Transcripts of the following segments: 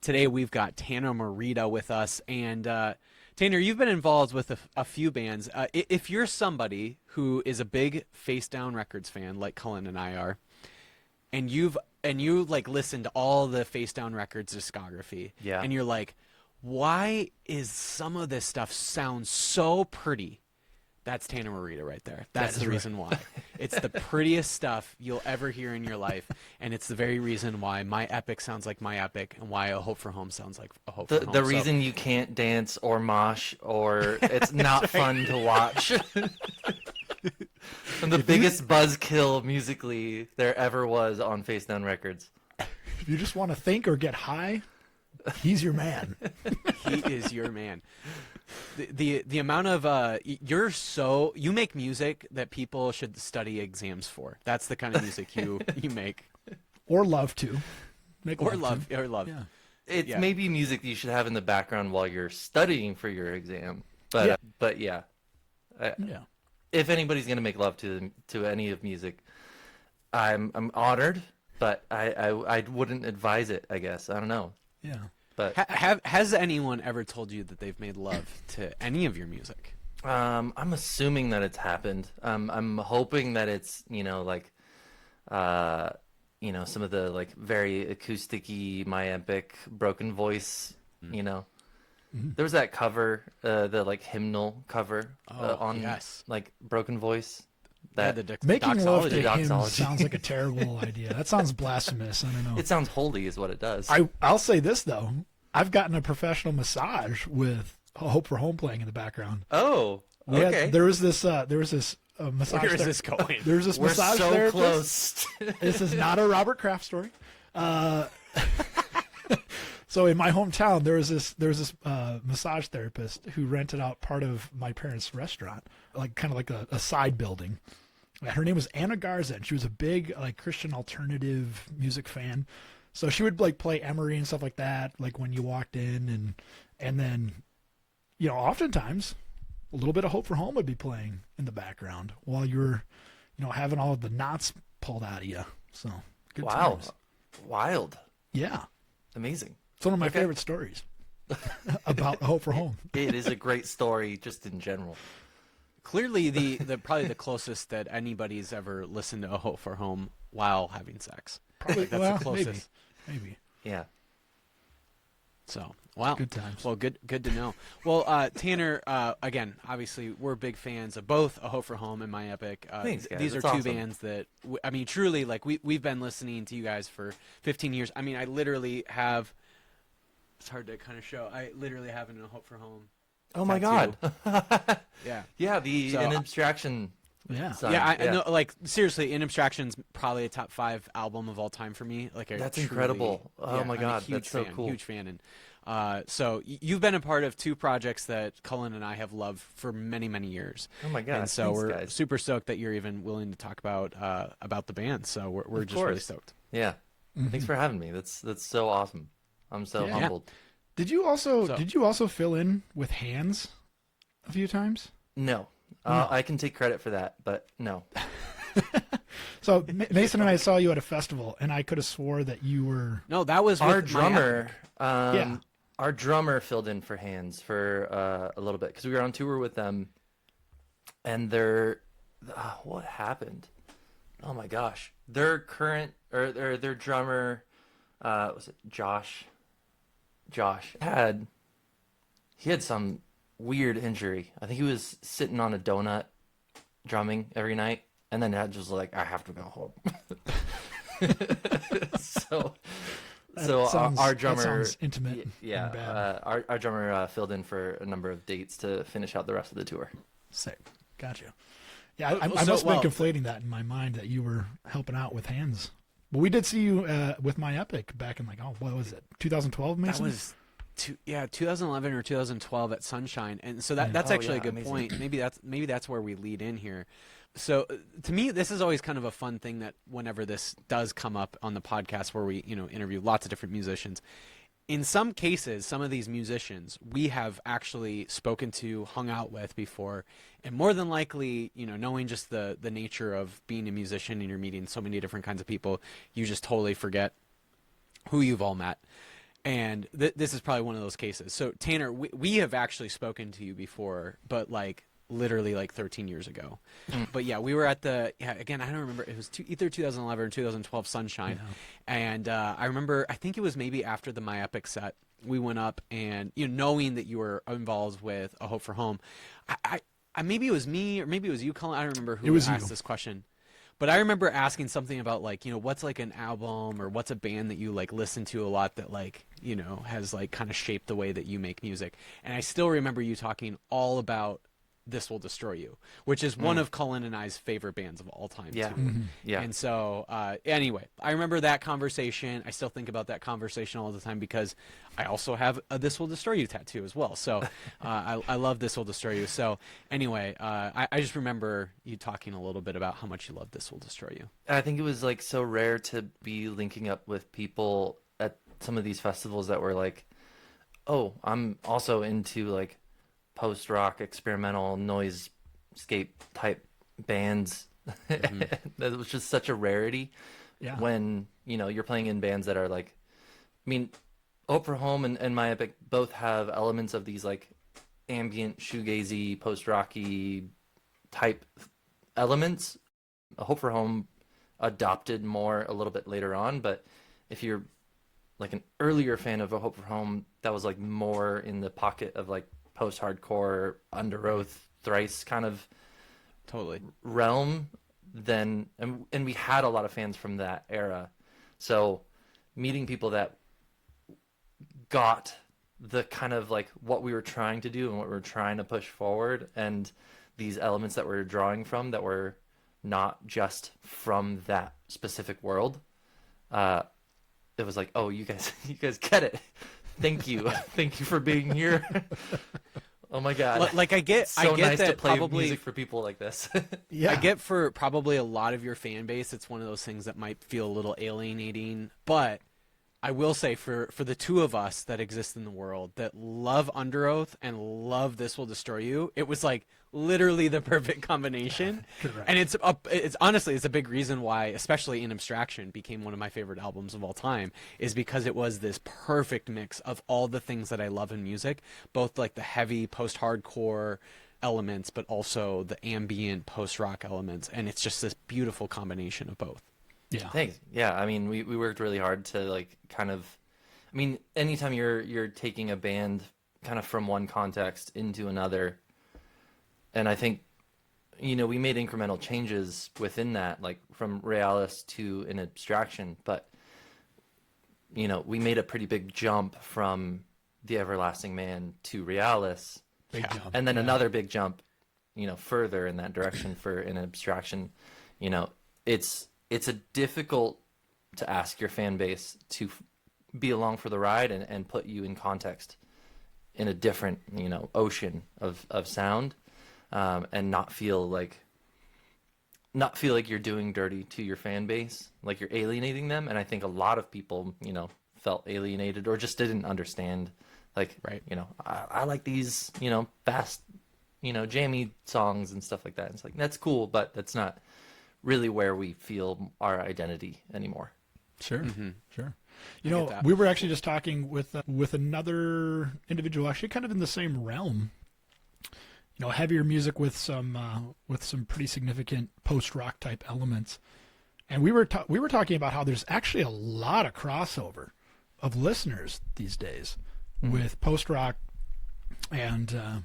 Today we've got Tanner Morita with us, and Tanner, you've been involved with a few bands. If you're somebody who is a big Face Down Records fan, like Cullen and I are, and you like listen to all the Face Down Records discography, Yeah. and you're like, why is some of this stuff sound so pretty? That's Tanner Morita right there. That's the reason why. It's the prettiest stuff you'll ever hear in your life, and it's the very reason why My Epic sounds like My Epic, and why A Hope for Home sounds like A Hope for Home. The reason you can't dance or mosh or it's not fun to watch. And the biggest buzzkill musically there ever was on Face Down Records. If you just want to think or get high, he's your man. He is your man. The amount of you make music that people should study exams for. That's the kind of music you make. Or love to. Or love. Yeah. It's maybe music you should have in the background while you're studying for your exam. But yeah. Yeah. If anybody's gonna make love to any of music, I'm honored, but I wouldn't advise it. I guess I don't know. Yeah. But has anyone ever told you that they've made love to any of your music? I'm assuming that it's happened. I'm hoping that it's some of the like very acousticy My Epic broken voice. There was that cover, the like hymnal cover on like broken voice. Making love to him doxology. sounds like a terrible idea. That sounds blasphemous. I don't know. It sounds holy, is what it does. I'll say this though. I've gotten a professional massage with Hope for Home playing in the background. Oh, okay. There was this massage. Where is this going? There's this We're massage so therapist. close. This is not a Robert Kraft story. So in my hometown, there was this massage therapist who rented out part of my parents' restaurant, like kind of like a side building. Her name was Anna Garza, and she was a big like Christian alternative music fan. So she would like play Emery and stuff like that, like when you walked in, and then, oftentimes a little bit of Hope for Home would be playing in the background while you were, having all of the knots pulled out of you. So good times. Wild, Yeah, amazing. it's one of my favorite stories about Hope for Home. It is a great story, just in general. Clearly, the probably the closest that anybody's ever listened to A Hope for Home while having sex. Probably That's the closest. Maybe. Yeah. So, wow. Good times. Well, good to know. Well, Tanner, again, obviously, we're big fans of both A Hope for Home and My Epic. Thanks, guys. These are That's two awesome. bands that, truly, like, we've been listening to you guys for 15 years. I mean, I literally have, it's hard to kind of show, I literally have an A Hope for Home Oh my tattoo. God. Yeah. Yeah, the So, In Abstraction. Yeah. Sign. Yeah, I know. Like, seriously, In Abstraction's probably a top 5 album of all time for me. Like, That's truly, incredible. Oh my I'm a God, huge that's so fan, cool. Huge fan, and so you've been a part of 2 projects that Cullen and I have loved for many, many years. Oh my God. And so thanks, we're guys. super stoked that you're even willing to talk about the band. So we're Of just really course. stoked. Yeah. Thanks for having me. That's so awesome. I'm so Yeah. humbled. Did you also So- fill in with hands a few times? No. I can take credit for that, but no. So Mason and I saw you at a festival, and I could have swore that you were. No, that was Our with My drummer, Epic. our drummer filled in for Hands for a little bit because we were on tour with them, and what happened? Oh my gosh, their current or their drummer, was it Josh? Josh he had some weird injury. I think he was sitting on a donut drumming every night, and then that just like, I have to go home. so our drummer, that sounds intimate. yeah, and bad. our drummer filled in for a number of dates to finish out the rest of the tour. Sick. Gotcha. Yeah, I So, must have well- been conflating that in my mind that you were helping out with hands. But we did see you with My Epic back in what was it, 2012, Mason? That was 2011 or 2012 at Sunshine, and so that's Oh, actually yeah, a good amazing. point. Maybe that's where we lead in here. So to me, this is always kind of a fun thing that whenever this does come up on the podcast, where we interview lots of different musicians. In some cases, some of these musicians we have actually spoken to, hung out with before, and more than likely, knowing just the nature of being a musician and you're meeting so many different kinds of people, you just totally forget who you've all met. And this is probably one of those cases. So Tanner, we have actually spoken to you before, but like literally like 13 years ago. But yeah, we were at again, I don't remember, it was either 2011 or 2012 Sunshine. And I remember, I think it was maybe after the My Epic set, we went up and, you know, knowing that you were involved with A Hope for Home, I maybe it was me or maybe it was you, Cullen. I don't remember who asked this question. But I remember asking something about like, you know, what's like an album or what's a band that you like listen to a lot that like, you know, has like kind of shaped the way that you make music. And I still remember you talking all about This Will Destroy You, which is one of Cullen and I's favorite bands of all time. Yeah. Too. Yeah. And so anyway, I remember that conversation. I still think about that conversation all the time because I also have a This Will Destroy You tattoo as well. So I love This Will Destroy You. So anyway, I just remember you talking a little bit about how much you love This Will Destroy You. I think it was like so rare to be linking up with people at some of these festivals that were like, oh, I'm also into like post-rock, experimental, noisescape type bands. That was just such a rarity. Yeah. When, you know, you're playing in bands that are like, I mean, Hope for Home and My Epic both have elements of these like ambient, shoegazy, post-rocky type elements. Hope for Home adopted more a little bit later on, but if you're like an earlier fan of A Hope for Home, that was like more in the pocket of like post-hardcore, Under Oath, Thrice kind of Totally realm. Then and we had a lot of fans from that era, so meeting people that got the kind of like what we were trying to do and what we were trying to push forward, and these elements that we're drawing from that were not just from that specific world, it was like, oh, you guys get it. Thank you. Thank you for being here. Oh my God. like I get It's so nice that to play probably music for people like this. Yeah. I get for probably a lot of your fan base, it's one of those things that might feel a little alienating. But I will say for the two of us that exist in the world that love Under Oath and love This Will Destroy You, it was like literally the perfect combination. Correct. And it's honestly, it's a big reason why, especially In Abstraction became one of my favorite albums of all time, is because it was this perfect mix of all the things that I love in music, both like the heavy post-hardcore elements, but also the ambient post-rock elements. And it's just this beautiful combination of both. Yeah. Thanks. Yeah, I mean, we worked really hard to like kind of, I mean, anytime you're taking a band kind of from one context into another, and I think, you know, we made incremental changes within that, like from Realis to In Abstraction, but, you know, we made a pretty big jump from The Everlasting Man to Realis, Big jump. and then another big jump, you know, further in that direction for In Abstraction. You know, it's a difficult to ask your fan base to be along for the ride and put you in context in a different, you know, ocean of sound, and not feel like you're doing dirty to your fan base, like you're alienating them. And I think a lot of people, you know, felt alienated or just didn't understand, like, Right. you know, I like these, you know, fast, you know, jammy songs and stuff like that. It's like, that's cool, but that's not really where we feel our identity anymore. Sure. Sure. You I get know, that. we were actually just talking with another individual, actually kind of in the same realm. You know, heavier music with some pretty significant post-rock type elements. And we were talking about how there's actually a lot of crossover of listeners these days with post-rock and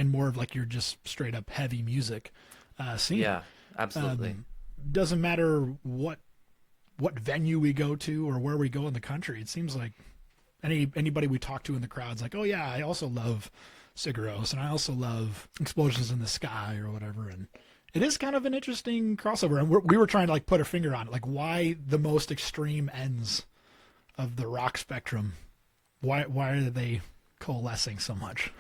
more of like your just straight up heavy music scene. Yeah, absolutely. Doesn't matter what venue we go to or where we go in the country. It seems like anybody we talk to in the crowd's like, oh yeah, I also love Sigur Rós and I also love Explosions in the Sky or whatever. And it is kind of an interesting crossover. And we were trying to like put a finger on it, like why the most extreme ends of the rock spectrum. Why are they coalescing so much?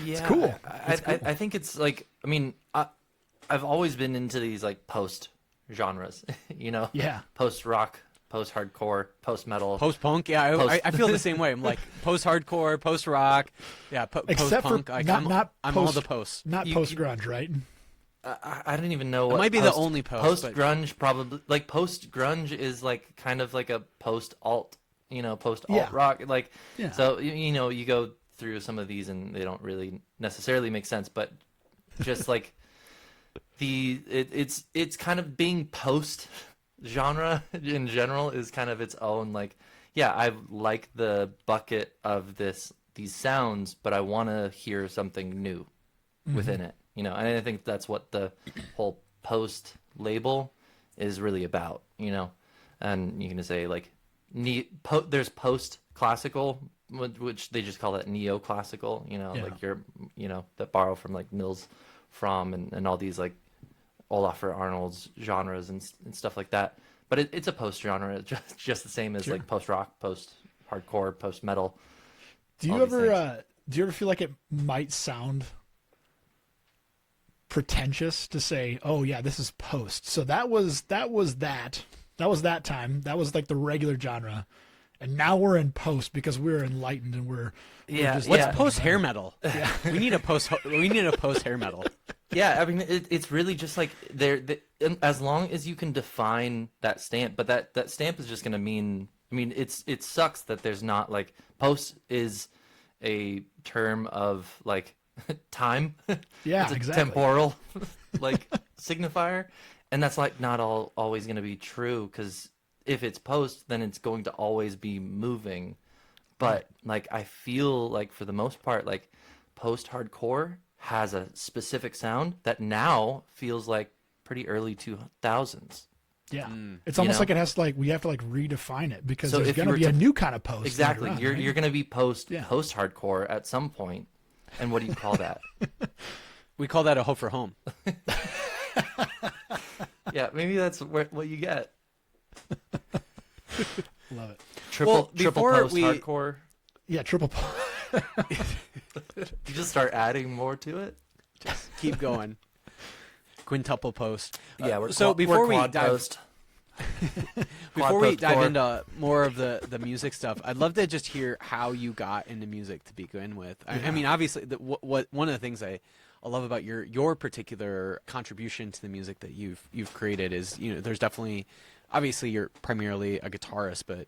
Yeah, it's cool. I think it's like, I mean, I've always been into these like post genres, you know? Yeah. Post rock, post hardcore, post metal. Post punk, yeah, I feel the same way. I'm like post hardcore, post rock, yeah, post Except punk. for Like, not I'm post, all the posts. Not post grunge, right? I don't even know what. It might be the only post. Post but grunge, probably. Like post grunge is like kind of like a post alt post alt Yeah. rock, like, Yeah. so you go through some of these and they don't really necessarily make sense, but just like it's kind of being post genre in general is kind of its own, like, yeah, I like the bucket of these sounds, but I want to hear something new within it, and I think that's what the whole post label is really about, and you can say like there's post classical, which they just call it neoclassical, like that borrow from like Nils Fromm and all these like Olafur Arnold's genres and stuff like that. But it's a post genre, just the same as like post rock, post hardcore, post metal. Do you ever feel like it might sound pretentious to say, "Oh yeah, this is post"? So that was that time. That was like the regular genre, and now we're in post because we're enlightened and we're just What's post hair metal? Yeah, we need a post hair metal. Yeah, I mean, it's really just like as long as you can define that stamp, but that stamp is just going to mean, I mean, it sucks that there's not like, post is a term of like time. Yeah, it's a exactly. temporal like signifier, and that's like not always going to be true, because if it's post, then it's going to always be moving. But like, I feel like for the most part, like post hardcore has a specific sound that now feels like pretty early 2000s. Yeah. It's almost like it has to, like, we have to like redefine it, because there's going to be a new kind of post. Exactly. Later on, You're going to be post Yeah. hardcore at some point. And what do you call that? We call that a hoe for home. Yeah, maybe that's what you get. Love it. Triple before post we- hardcore. Yeah, triple. You just start adding more to it. Just keep going. Quintuple post. Yeah, we're so quad, before we're we quad dive post. before we post dive core. into more of the music stuff, I'd love to just hear how you got into music to begin with. I mean, obviously, what one of the things I love about your particular contribution to the music that you've created is, there's definitely, obviously you're primarily a guitarist, but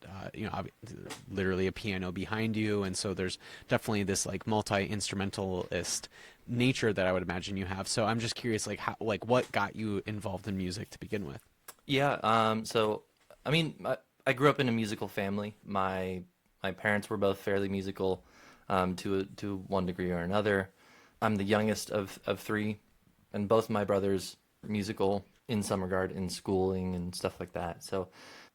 literally a piano behind you, and so there's definitely this like multi-instrumentalist nature that I would imagine you have. So I'm just curious, like, how, like, what got you involved in music to begin with? Yeah. So, I mean, I grew up in a musical family. My parents were both fairly musical, to one degree or another. I'm the youngest of three, and both my brothers were musical in some regard in schooling and stuff like that. So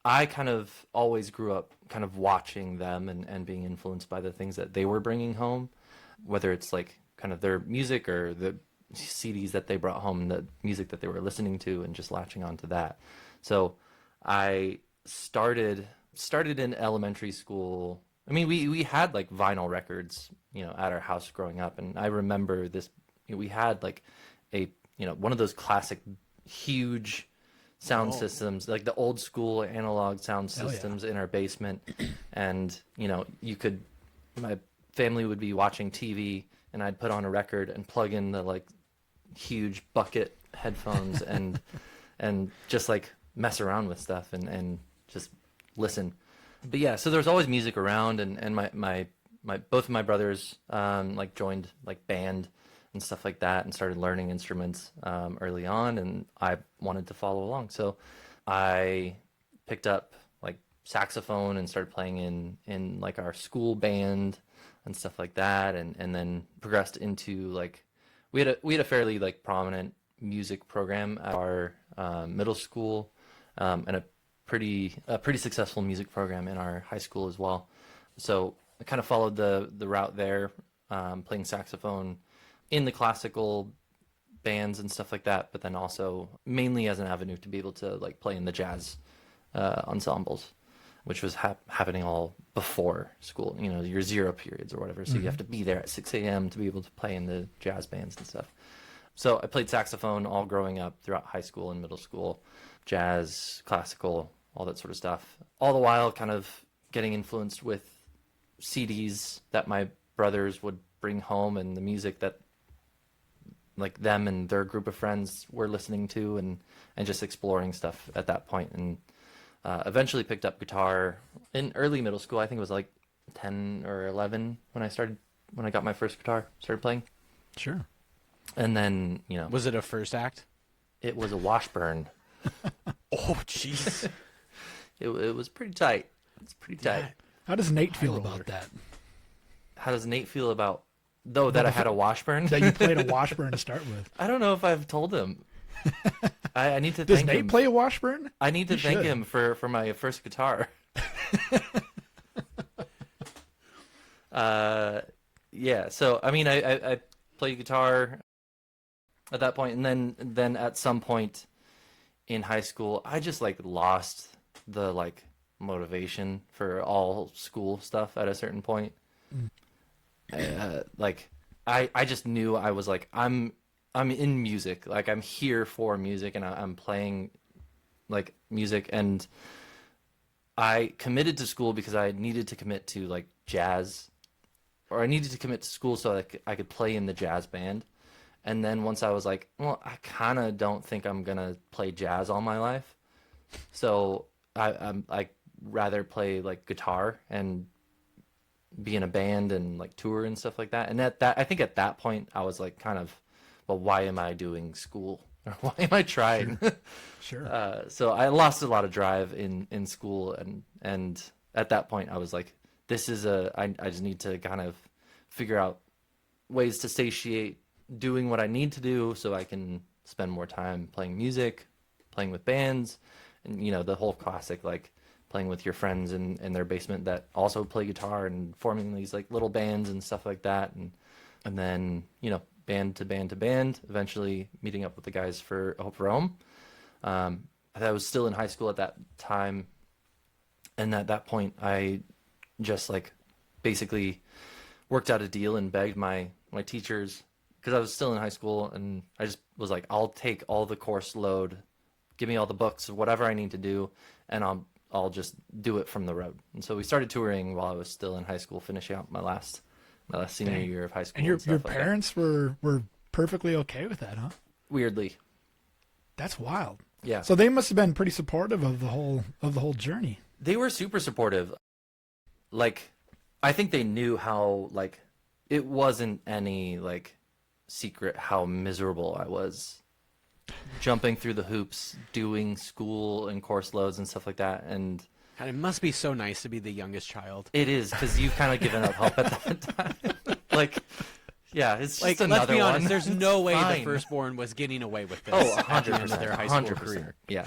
I kind of always grew up kind of watching them and being influenced by the things that they were bringing home, whether it's like kind of their music or the CDs that they brought home, the music that they were listening to, and just latching onto that. So I started in elementary school. I mean, we had like vinyl records, at our house growing up, and I remember this. We had like a one of those classic huge sound systems, like the old school analog sound systems in our basement, and my family would be watching TV, and I'd put on a record and plug in the like huge bucket headphones and just like mess around with stuff and just listen. But yeah, so there's always music around, and my both of my brothers like joined like band and stuff like that, and started learning instruments early on, and I wanted to follow along. So I picked up like saxophone and started playing in like our school band and stuff like that, and then progressed into like we had a fairly like prominent music program at our middle school, and a pretty successful music program in our high school as well. So I kind of followed the route there, playing saxophone in the classical bands and stuff like that, but then also mainly as an avenue to be able to like play in the jazz ensembles, which was happening all before school, your zero periods or whatever. So you have to be there at 6 a.m. to be able to play in the jazz bands and stuff. So I played saxophone all growing up throughout high school and middle school, jazz, classical, all that sort of stuff. All the while kind of getting influenced with CDs that my brothers would bring home, and the music that like them and their group of friends were listening to, and just exploring stuff at that point. And Eventually picked up guitar in early middle school. I think it was like 10 or 11 when I got my first guitar, started playing. Sure. And then, Was it a first act? it was a Washburn. Oh, jeez. It was pretty tight. It's pretty tight. Yeah. How does Nate feel roller. about that? How does Nate feel about, that I had a Washburn? That you played a Washburn to start with. I don't know if I've told him. I need to Does thank Nate him. play a Washburn? I need to He thank should. him for my first guitar. Yeah, so I mean, I played guitar at that point, and then at some point in high school, I just like lost the like motivation for all school stuff at a certain point. Like I just knew I was like I'm in music, like I'm here for music, and I'm playing like music, and I committed to school because I needed to commit to like jazz, or I needed to commit to school so like I could play in the jazz band. And then once I was like, well, I kind of don't think I'm gonna play jazz all my life, so I'm like rather play like guitar and be in a band and like tour and stuff like that. And I think at that point I was like kind of, well, why am I doing school? Or why am I trying? Sure. So I lost a lot of drive in school, and at that point I was like, this is I just need to kind of figure out ways to satiate doing what I need to do so I can spend more time playing music, playing with bands, and the whole classic like playing with your friends in their basement that also play guitar and forming these like little bands and stuff like that, and then band to band to band, eventually meeting up with the guys for Hope for Home. I was still in high school at that time, and at that point I just like basically worked out a deal and begged my teachers, because I was still in high school, and I just was like, I'll take all the course load, give me all the books, whatever I need to do, and I'll just do it from the road. And so we started touring while I was still in high school, finishing out my last senior Dang. year of high school. And your stuff like that. parents were perfectly okay with that, huh? Weirdly, That's wild. yeah. So they must have been pretty supportive of the whole journey. They were super supportive. Like, I think they knew how, like, it wasn't any, like, secret how miserable I was jumping through the hoops, doing school and course loads and stuff like that. And God, it must be so nice to be the youngest child. it is, because you've kind of given up hope at that time. Like, yeah, it's just Like, another let's be honest, one. there's no way Fine. the firstborn was getting away with this Oh, at the 100%. end of their high school 100%. career. Yeah,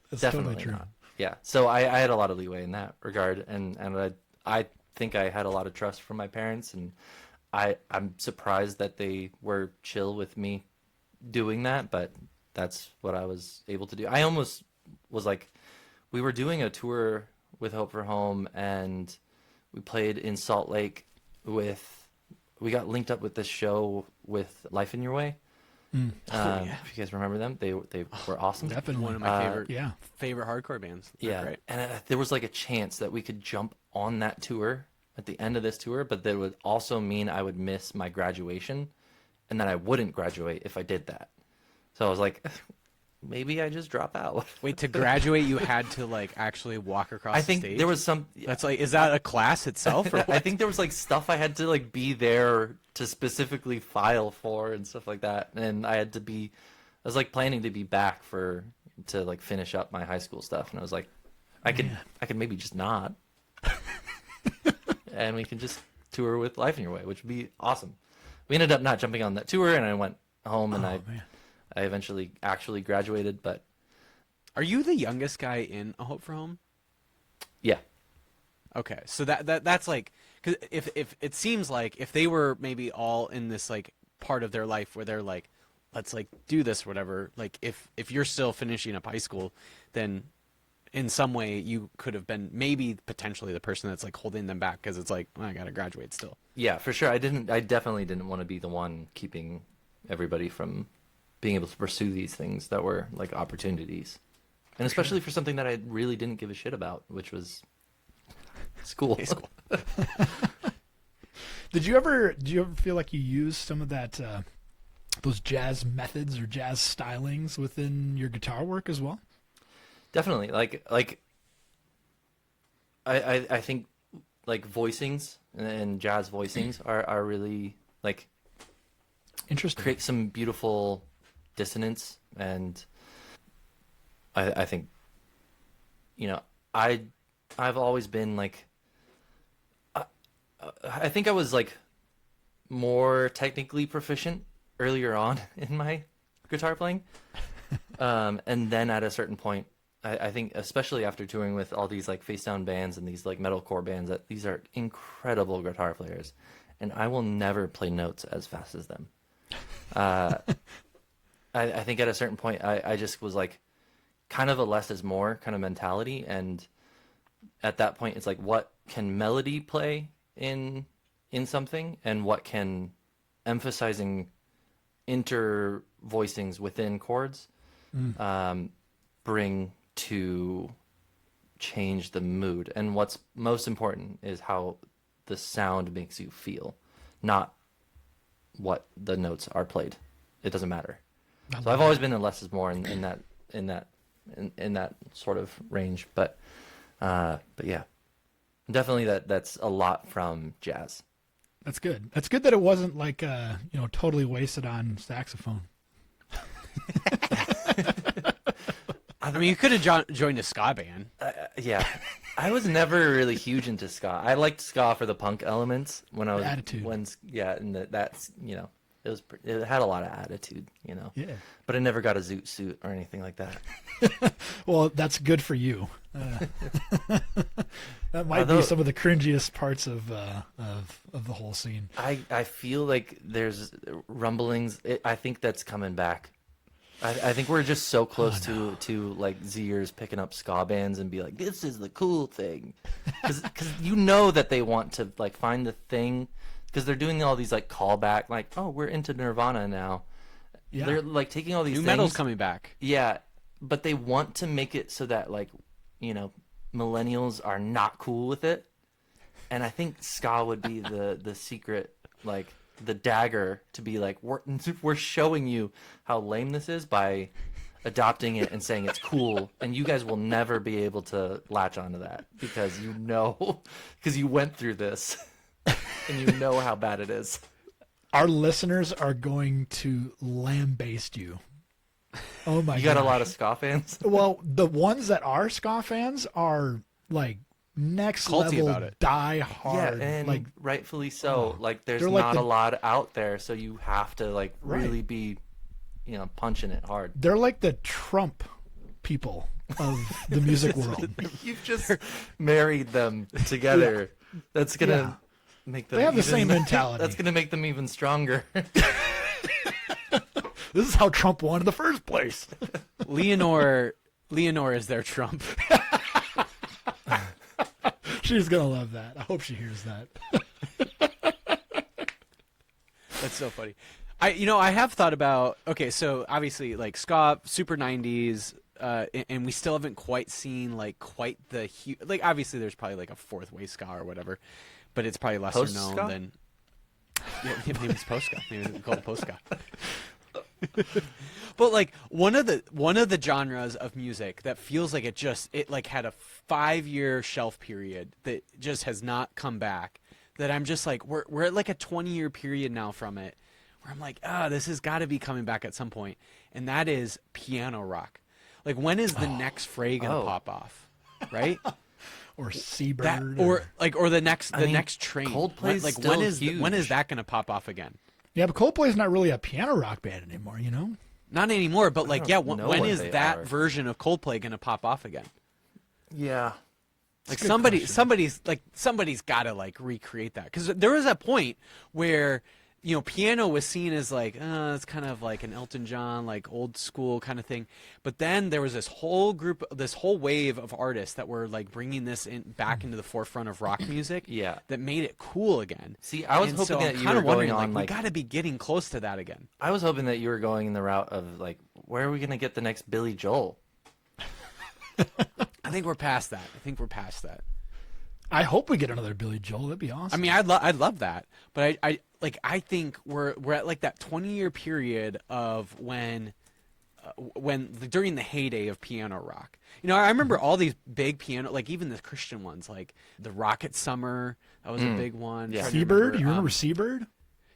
That's definitely totally true. not. Yeah, so I had a lot of leeway in that regard, and I think I had a lot of trust from my parents, and I'm surprised that they were chill with me doing that, but that's what I was able to do. I almost was like, we were doing a tour with Hope for Home, and we played in Salt Lake we got linked up with this show with Life in Your Way. Mm. yeah. If you guys remember them, they were awesome. Definitely. One of my Yeah. favorite hardcore bands. They're Yeah, great. and there was like a chance that we could jump on that tour at the end of this tour, but that would also mean I would miss my graduation, and that I wouldn't graduate if I did that. So I was like, maybe I just drop out. Wait, to graduate, you had to like actually walk across I the think stage? there was some. That's like, is that a class itself? Or I what? think there was like stuff I had to like be there to specifically file for and stuff like that, and I was like planning to be back to like finish up my high school stuff, and I was like, I could maybe just not, and we can just tour with Life in Your Way, which would be awesome. We ended up not jumping on that tour, and I went home, and I eventually actually graduated, but Are you the youngest guy in A Hope for Home? yeah. Okay, so that's like, because if it seems like if they were maybe all in this like part of their life where they're like, let's like do this or whatever, like if you're still finishing up high school, then in some way you could have been maybe potentially the person that's like holding them back, because it's like, well, I gotta graduate still. Yeah, for sure. I definitely didn't want to be the one keeping everybody from being able to pursue these things that were like opportunities. And especially for something that I really didn't give a shit about, which was school. Did you ever feel like you used some of that those jazz methods or jazz stylings within your guitar work as well? Definitely. Like I think like voicings and jazz voicings are really like Interesting. create some beautiful dissonance, and I think, you know, I've always been like, I think I was like more technically proficient earlier on in my guitar playing, and then at a certain point, I think especially after touring with all these like face down bands and these like metalcore bands, that these are incredible guitar players, and I will never play notes as fast as them. I think at a certain point, I just was like kind of a less is more kind of mentality. And at that point, it's like, what can melody play in something, and what can emphasizing inter voicings within chords bring to change the mood. And what's most important is how the sound makes you feel, not what the notes are played. It doesn't matter. So I've always been a less is more in that sort of range, but yeah, definitely that's a lot from jazz. That's good. That's good that it wasn't like totally wasted on saxophone. I mean, you could have joined a ska band. Yeah, I was never really huge into ska. I liked ska for the punk elements when I was Attitude. And that's it had a lot of attitude, Yeah. But I never got a zoot suit or anything like that. Well, that's good for you. That might be some of the cringiest parts of the whole scene. I feel like there's rumblings. I think that's coming back. I think we're just so close to like Z-ers picking up ska bands and be like, this is the cool thing, because that they want to like find the thing, because they're doing all these like callback, like, oh, we're into Nirvana now. Yeah. They're like taking all these New things. metal's coming back. Yeah, but they want to make it so that like, millennials are not cool with it, and I think ska would be the secret, like the dagger to be like, we're showing you how lame this is by adopting it and saying it's cool, and you guys will never be able to latch onto that because because you went through this and you know how bad it is. Our listeners are going to lambaste you. Oh my god! You got a lot of ska fans? Well, the ones that are ska fans are like next Culty level, about it. die hard. Yeah, and like rightfully so. Like, there's they're like not the- a lot out there, so you have to like Right. really be, punching it hard. they're like the Trump people of the music world. You've just married them together. That's gonna make them. They have the same mentality. That's gonna make them even stronger. This is how Trump won in the first place. Leonore is their Trump. She's gonna love that. I hope she hears that. That's so funny. I have thought about, okay, so obviously like ska, super 90s, and we still haven't quite seen like quite the like, obviously there's probably like a fourth way ska or whatever, but it's probably lesser Post-ska? known than maybe it's post ska. Maybe we call it post ska. But like one of the genres of music that feels like it like had a 5-year shelf period that just has not come back, that I'm just like, we're at like a 20-year period now from it, where I'm like, this has got to be coming back at some point, and that is piano rock. Like, when is the next fray gonna pop off, right? Or Seabird. That, or the next train. Coldplay's like still when is huge. that gonna pop off again? Yeah, but Coldplay's not really a piano rock band anymore, Not anymore, but like, don't when know what is they that are. version of Coldplay gonna pop off again? Yeah. Like, a good somebody's got to like recreate that, because there was a point where piano was seen as like, it's kind of like an Elton John, like old school kind of thing, but then there was this whole wave of artists that were like bringing this back into the forefront of rock music. Yeah. That made it cool again. See, I was And hoping so that I'm you kind were of wondering, going like, on, we like, got to be getting close to that again. I was hoping that you were going in the route of like, where are we gonna get the next Billy Joel? I think we're past that. I hope we get another Billy Joel. That'd be awesome. I mean, I'd love that, but I think we're at like that 20-year period of when when during the heyday of piano rock. You know, I remember all these big piano, like even the Christian ones, like the Rocket Summer. That was a big one. Yeah. Trying to Seabird, you remember Seabird?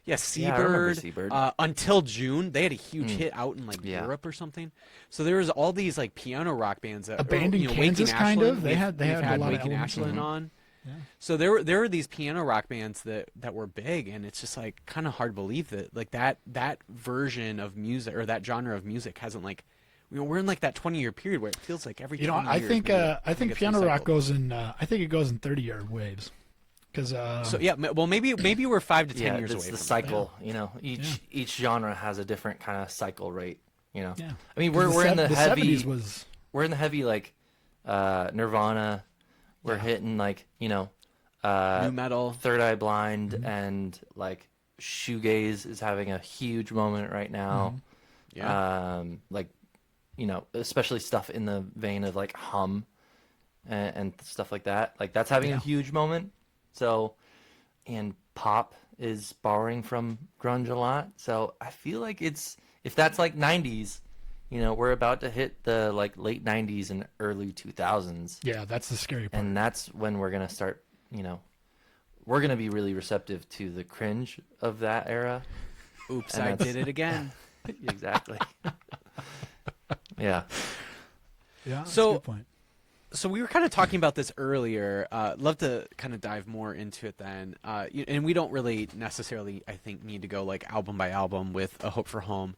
Yeah, Yeah, I remember Seabird. Seabird. Until June, they had a huge hit out in like Yeah. Europe or something. So there was all these like piano rock bands that Abandoned Waking Kansas, kind Ashland, of. They had we've a lot of Waking albums. Ashland on. Yeah. So there were these piano rock bands that were big, and it's just like kind of hard to believe that like that version of music or that genre of music hasn't like, you know, we're in like that 20-year period where it feels like every 20 I years think maybe I it think gets piano rock recycled. goes in. I think it goes in 30-year waves. Because So yeah, well maybe we're 5 to 10 Yeah, years it's away the from cycle. You know, each genre has a different kind of cycle rate. You know, yeah, I mean, we're in the heavy. 70s was We're in the heavy like Nirvana. We're hitting like, you know, new metal. Third Eye Blind, and like shoegaze is having a huge moment right now. Yeah. Like, you know, especially stuff in the vein of like Hum and stuff like that. Like that's having a huge moment. So, and pop is borrowing from grunge a lot. So I feel like if that's like 90s, you know, we're about to hit the like late 90s and early 2000s. yeah, that's the scary part. And that's when we're going to start, you know, we're going to be really receptive to the cringe of that era. Oops, And I that's- did it again. Exactly. Yeah. Yeah, that's So- a good point. So we were kind of talking about this earlier. Love to kind of dive more into it then. And we don't really necessarily, I think, need to go like album by album with A Hope for Home.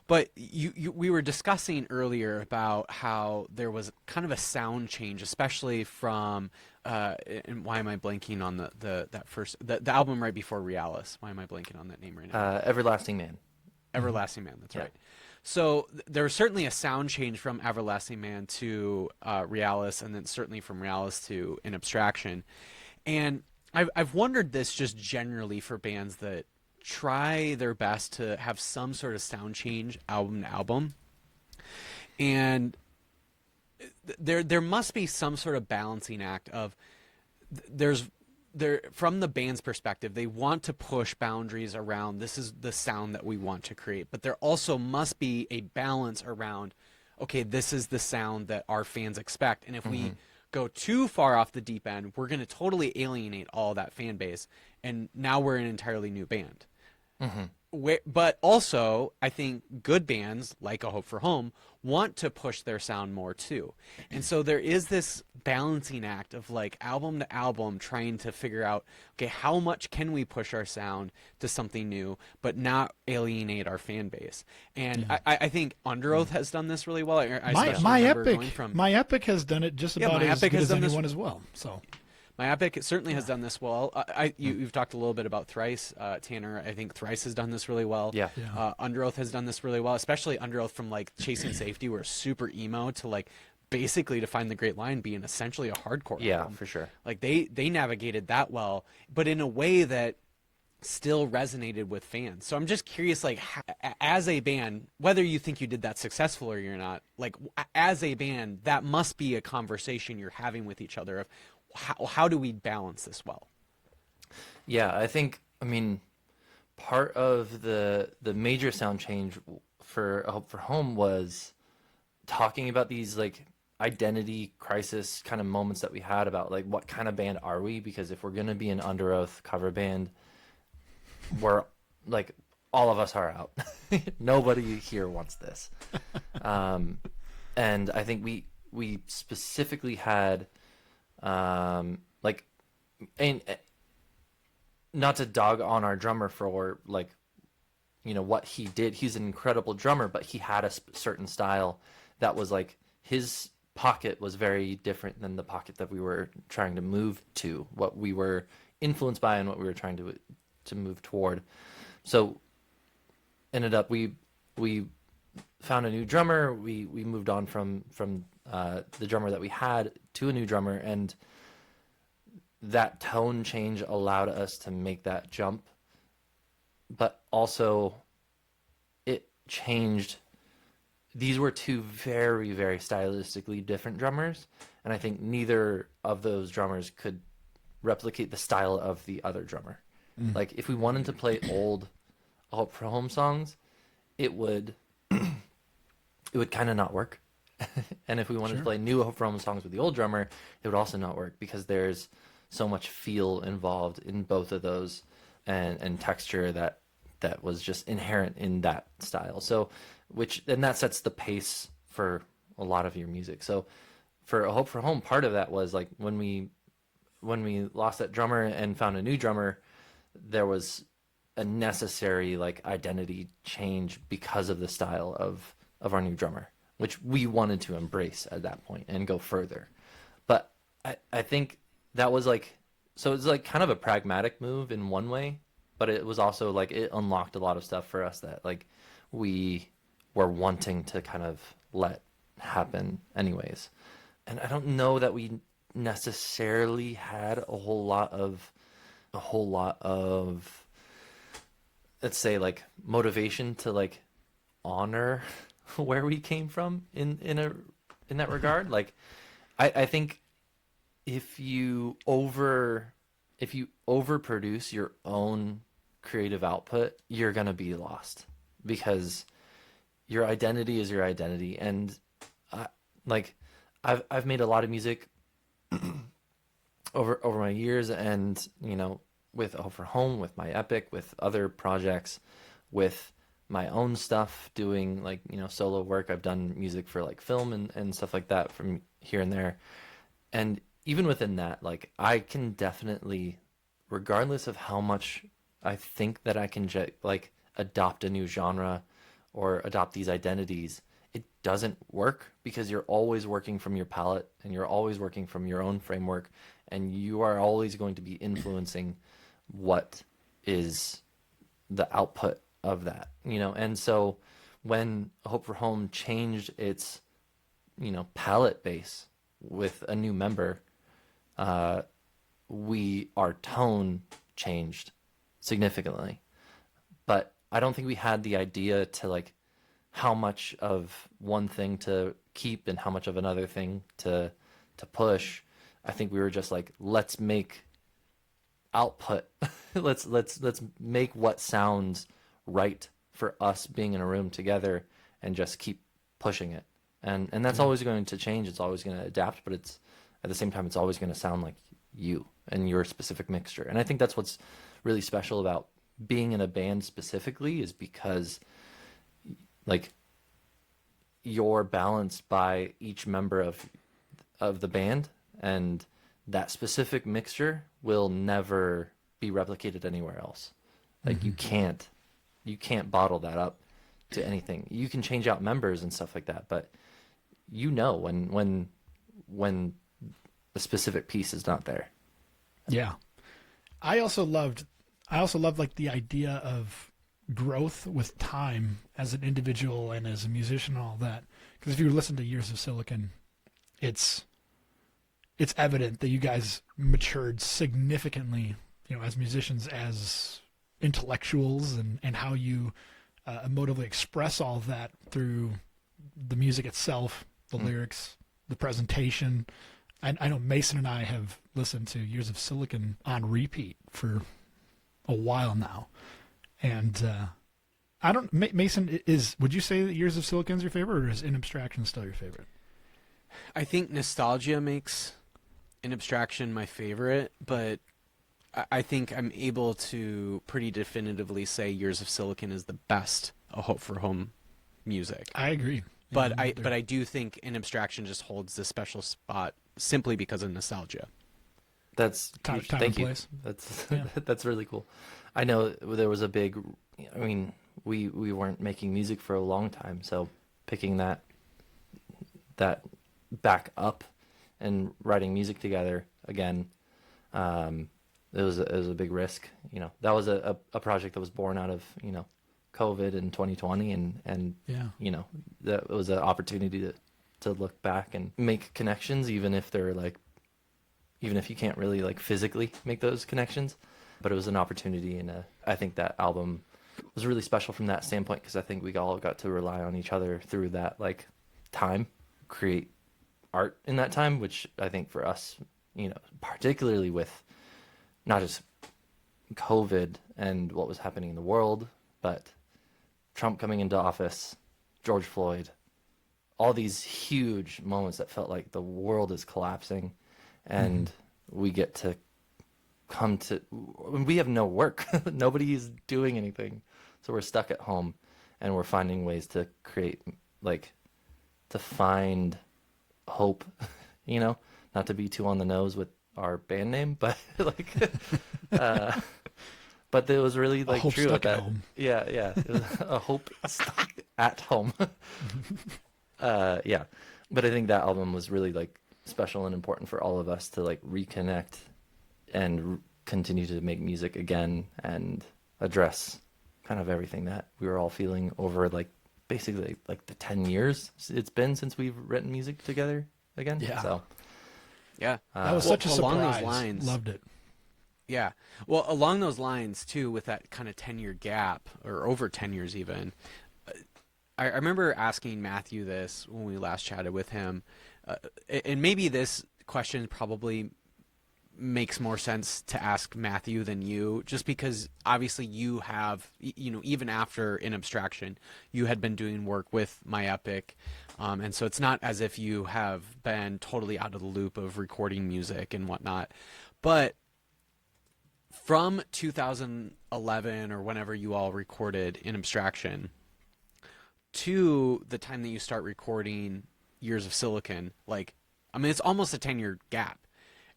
But we were discussing earlier about how there was kind of a sound change, especially from and why am I blanking on the album right before Realis? Why am I blanking on that name right now? Everlasting Man. Everlasting Man, that's Yeah. right. So there was certainly a sound change from Everlasting Man to Realis, and then certainly from Realis to In Abstraction. And I've wondered this just generally for bands that try their best to have some sort of sound change album to album. And there must be some sort of balancing act of from the band's perspective, they want to push boundaries around this is the sound that we want to create, but there also must be a balance around, okay, this is the sound that our fans expect, and if we go too far off the deep end, we're going to totally alienate all that fan base, and now we're an entirely new band. But also, I think good bands like A Hope for Home want to push their sound more too. And so there is this balancing act of like album to album trying to figure out, okay, how much can we push our sound to something new, but not alienate our fan base? And I think Under Oath has done this really well. I especially My remember Epic, going from My Epic has done it just about My as Epic good has as done this- anyone as well. So My Epic certainly has done this well. You've talked a little bit about Thrice, Tanner. I think Thrice has done this really well. Yeah. Under Oath has done this really well, especially Under Oath from like Chasing Safety, where it's super emo, to like basically To Find the Great Line being essentially a hardcore Yeah, album. for sure. Like they navigated that well, but in a way that still resonated with fans. So I'm just curious, like as a band, whether you think you did that successful or you're not, like as a band, that must be a conversation you're having with each other of how do we balance this well? Yeah, I mean, part of the major sound change for A Hope for Home was talking about these like identity crisis kind of moments that we had about like what kind of band are we? Because if we're gonna be an Under Oath cover band, we're like all of us are out. Nobody here wants this. And I think we specifically had like, and not to dog on our drummer for like, you know, what he did. He's an incredible drummer, but he had a certain style that was like his pocket was very different than the pocket that we were trying to move to, what we were influenced by and what we were trying to move toward. So ended up we found a new drummer. We moved on from the drummer that we had to a new drummer, and that tone change allowed us to make that jump, but also it changed. These were two very, very stylistically different drummers, and I think neither of those drummers could replicate the style of the other drummer. Like if we wanted to play old A Hope for Home songs, it would it would kind of not work. And if we wanted to play new Hope for Home songs with the old drummer, it would also not work because there's so much feel involved in both of those, and texture that was just inherent in that style. So, and that sets the pace for a lot of your music. So for A Hope for Home, part of that was like when we lost that drummer and found a new drummer, there was a necessary like identity change because of the style of our new drummer, which we wanted to embrace at that point and go further. But I think that was like, so it's like kind of a pragmatic move in one way, but it was also like it unlocked a lot of stuff for us that like we were wanting to kind of let happen anyways. And I don't know that we necessarily had a whole lot of let's say like motivation to like honor where we came from in that regard. Like I think if you overproduce your own creative output, you're going to be lost because your identity is your identity. And I've made a lot of music over my years, and you know, with Over Home, with my Epic, with other projects, with my own stuff, doing like, you know, solo work. I've done music for like film and stuff like that from here and there. And even within that, like I can definitely, regardless of how much I think that I can like adopt a new genre or adopt these identities, it doesn't work because you're always working from your palette and you're always working from your own framework, and you are always going to be influencing what is the output of that, you know. And so when Hope for Home changed its, you know, palette base with a new member, our tone changed significantly. But I don't think we had the idea to like how much of one thing to keep and how much of another thing to push. I think we were just like, let's make output. let's make what sounds right for us being in a room together and just keep pushing it. And that's always going to change. It's always going to adapt, but it's at the same time, it's always going to sound like you and your specific mixture. And I think that's what's really special about being in a band specifically, is because like you're balanced by each member of the band, and that specific mixture will never be replicated anywhere else. Like you can't bottle that up to anything. You can change out members and stuff like that, but you know when a specific piece is not there. Yeah. I also loved like the idea of growth with time as an individual and as a musician and all that. Because if you listen to Years of Silicon, it's evident that you guys matured significantly, you know, as musicians, as intellectuals, and how you emotively express all of that through the music itself, the lyrics, the presentation. I know Mason and I have listened to Years of Silicon on repeat for a while now. And Mason, would you say that Years of Silicon is your favorite, or is In Abstraction still your favorite? I think nostalgia makes In Abstraction my favorite, but I think I'm able to pretty definitively say Years of Silicon is the best A Hope for Home music. I agree. But I do think In Abstraction just holds this special spot simply because of nostalgia. That's time huge. and Thank you. place. That's Yeah. that's really cool. I know there was a big, I mean, we weren't making music for a long time, so picking that back up and writing music together again, it was a big risk. You know, that was a project that was born out of, you know, COVID in 2020, and Yeah. you know, that was an opportunity to look back and make connections, even if you can't really like physically make those connections. But it was an opportunity, and I think that album was really special from that standpoint, because I think we all got to rely on each other through that like time, create art in that time, which I think for us, you know, particularly with not just COVID and what was happening in the world, but Trump coming into office, George Floyd, all these huge moments that felt like the world is collapsing, and we get to come to, we have no work. Nobody's doing anything. So we're stuck at home, and we're finding ways to create, like, to find hope, you know, not to be too on the nose with our band name, but like, but it was really like true at that. Yeah, yeah, it was a hope stuck at home. Yeah, but I think that album was really like special and important for all of us to like reconnect and continue to make music again and address kind of everything that we were all feeling over like basically like the 10 years it's been since we've written music together again. Yeah. So Yeah. That was such a along surprise. those lines, Loved it. yeah. Well, along those lines too, with that kind of 10-year gap, or over 10 years even, I remember asking Matthew this when we last chatted with him, and maybe this question probably makes more sense to ask Matthew than you, just because obviously you have, you know, even after In Abstraction, you had been doing work with My Epic, and so it's not as if you have been totally out of the loop of recording music and whatnot. But from 2011 or whenever you all recorded In Abstraction to the time that you start recording Years of Silicon, like, I mean, it's almost a 10-year gap.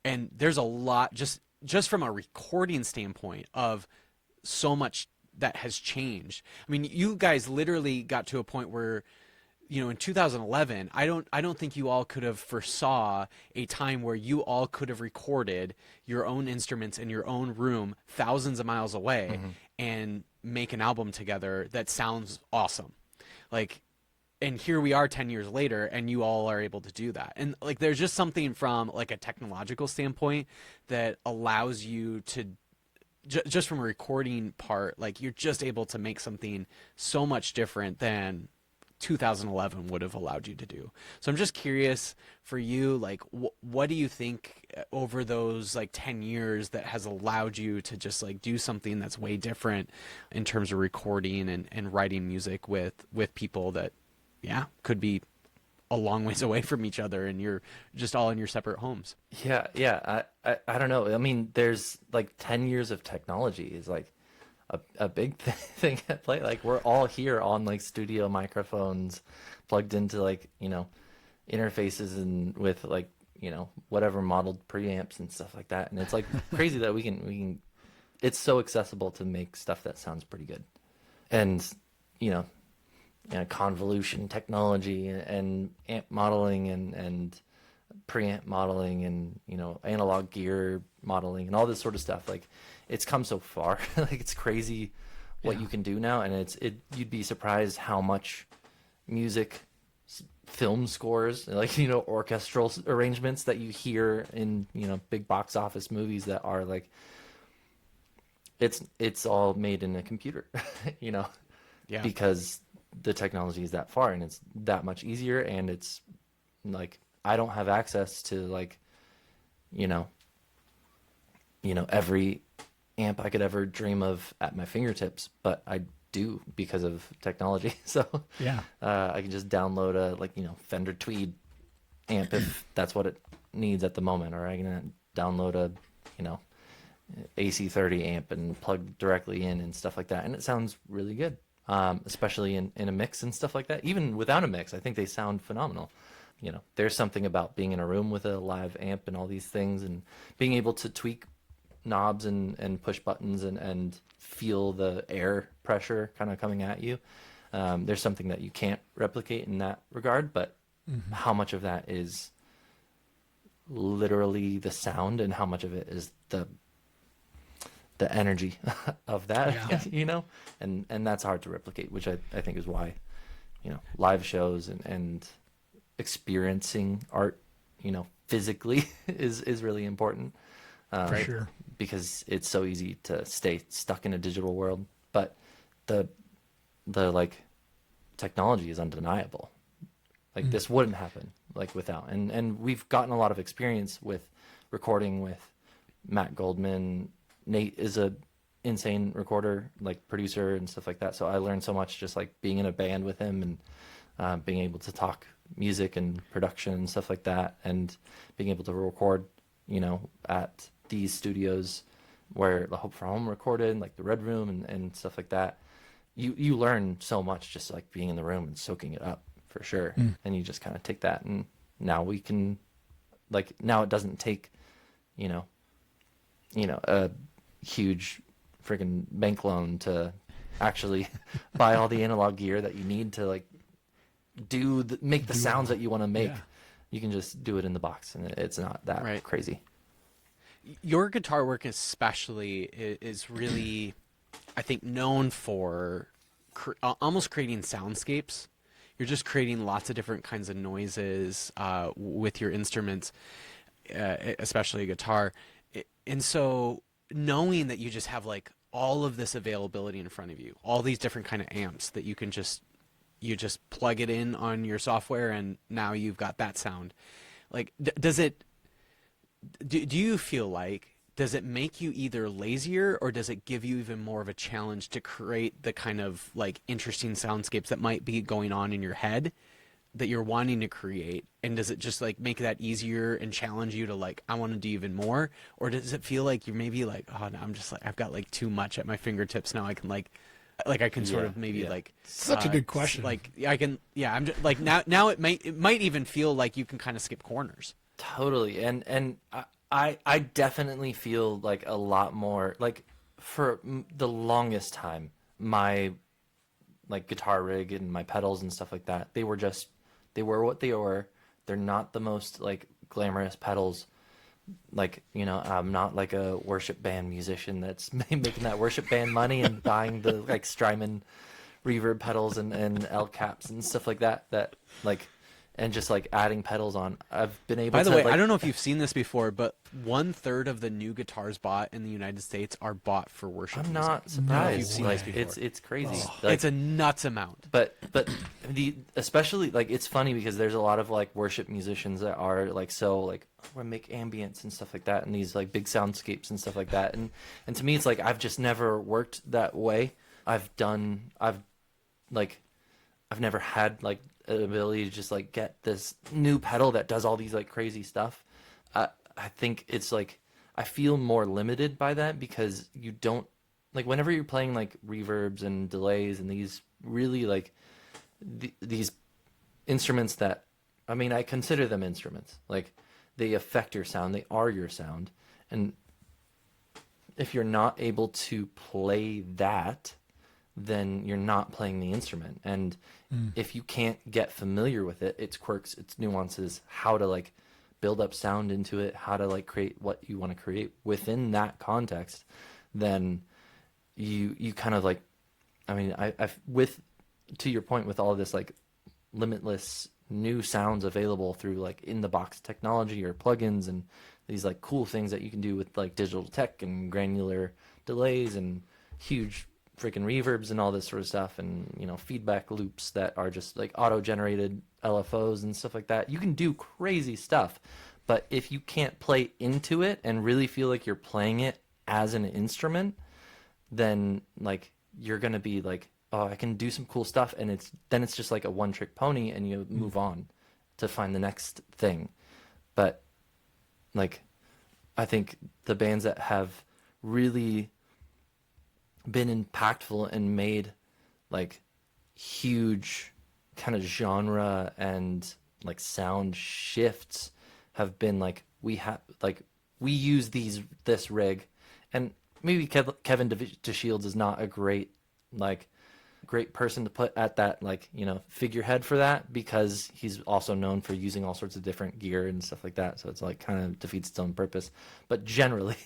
And there's a lot, just from a recording standpoint, of so much that has changed. I mean, you guys literally got to a point where, you know, in 2011, I don't think you all could have foresaw a time where you all could have recorded your own instruments in your own room thousands of miles away and make an album together that sounds awesome. Like, and here we are 10 years later, and you all are able to do that. And like, there's just something from like a technological standpoint that allows you to, just from a recording part, like, you're just able to make something so much different than 2011 would have allowed you to do. So I'm just curious for you, like, what do you think over those like 10 years that has allowed you to just like do something that's way different in terms of recording and writing music with people that, yeah, could be a long ways away from each other, and you're just all in your separate homes? Yeah. I don't know. I mean, there's like 10 years of technology is like a big thing at play. Like, we're all here on like studio microphones plugged into like, you know, interfaces and with like, you know, whatever modeled preamps and stuff like that. And it's like crazy that we can, it's so accessible to make stuff that sounds pretty good. And, you know, convolution technology and amp modeling and preamp modeling and, you know, analog gear modeling and all this sort of stuff. Like, it's come so far. Like, it's crazy what you can do now. And you'd be surprised how much music, film scores, like, you know, orchestral arrangements that you hear in, you know, big box office movies that are like, it's all made in a computer, you know, because the technology is that far and it's that much easier. And it's like, I don't have access to like, you know, every amp I could ever dream of at my fingertips, but I do because of technology. So Yeah. I can just download a, like, you know, Fender Tweed amp if that's what it needs at the moment, or I can download a, you know, AC30 amp and plug directly in and stuff like that, and it sounds really good. Especially in a mix and stuff like that. Even without a mix, I think they sound phenomenal. You know, there's something about being in a room with a live amp and all these things and being able to tweak knobs and push buttons and feel the air pressure kind of coming at you. There's something that you can't replicate in that regard, but how much of that is literally the sound and how much of it is the energy of that, you know, and that's hard to replicate, which I think is why, you know, live shows and experiencing art, you know, physically is really important. For sure. Because it's so easy to stay stuck in a digital world, but the like technology is undeniable. Like, this wouldn't happen like without, and we've gotten a lot of experience with recording with Matt Goldman. Nate is a insane recorder, like producer and stuff like that. So I learned so much just like being in a band with him being able to talk music and production and stuff like that, and being able to record, at these studios where the Hope for Home recorded, like the Red Room and stuff like that. You learn so much just like being in the room and soaking it up for sure. And you just kind of take that, and now we can, like, now it doesn't take, a huge freaking bank loan to actually buy all the analog gear that you need to like make the sounds that you want to make. Yeah. You can just do it in the box, and it's not that crazy. Your guitar work especially is really, I think, known for almost creating soundscapes. You're just creating lots of different kinds of noises with your instruments, especially guitar. And so knowing that you just have like all of this availability in front of you, all these different kind of amps that you can just plug it in on your software, and now you've got that sound. Like, does it, do you feel like, does it make you either lazier, or does it give you even more of a challenge to create the kind of like interesting soundscapes that might be going on in your head that you're wanting to create? And does it just like make that easier and challenge you to like, I want to do even more? Or does it feel like you're maybe like, oh no, I'm just like, I've got like too much at my fingertips now, I can like I can sort of maybe like such a good question. Like I can, I'm just like now it might even feel like you can kind of skip corners. Totally. And I definitely feel like a lot more, like, for the longest time, my like guitar rig and my pedals and stuff like that, they were what they were. They're not the most like glamorous pedals. Like, I'm not like a worship band musician that's making that worship band money and buying the like Strymon reverb pedals and L caps and stuff like that like, and just like adding pedals on. I've been able to. By the way, like, I don't know if you've seen this before, but 1/3 of the new guitars bought in the United States are bought for worship I'm music. not surprised. You've seen Like, this before. it's crazy. Oh, Like, it's a nuts amount. But especially like, it's funny because there's a lot of like worship musicians that are like, so like, we make ambience and stuff like that, and these like big soundscapes and stuff like that, and to me it's like, I've just never worked that way. I've never had like an ability to just like get this new pedal that does all these like crazy stuff. I think it's like, I feel more limited by that, because you don't, like, whenever you're playing like reverbs and delays and these really like these instruments that, I mean, I consider them instruments. Like, they affect your sound, they are your sound, and if you're not able to play that, then you're not playing the instrument. And if you can't get familiar with it, its quirks, its nuances, how to like build up sound into it, how to like create what you want to create within that context, then you kind of like, I mean, I've with, to your point, with all of this like limitless new sounds available through like in the box technology or plugins and these like cool things that you can do with like digital tech and granular delays and huge freaking reverbs and all this sort of stuff, and feedback loops that are just like auto-generated LFOs and stuff like that. You can do crazy stuff, but if you can't play into it and really feel like you're playing it as an instrument, then like, you're gonna be like, oh, I can do some cool stuff, and it's just like a one-trick pony, and you move on to find the next thing. But like, I think the bands that have really been impactful and made like huge kind of genre and like sound shifts have been like, we use this rig, and maybe Kevin DeShields is not a great person to put at that like figurehead for that, because he's also known for using all sorts of different gear and stuff like that, so it's like kind of defeats its own purpose. But generally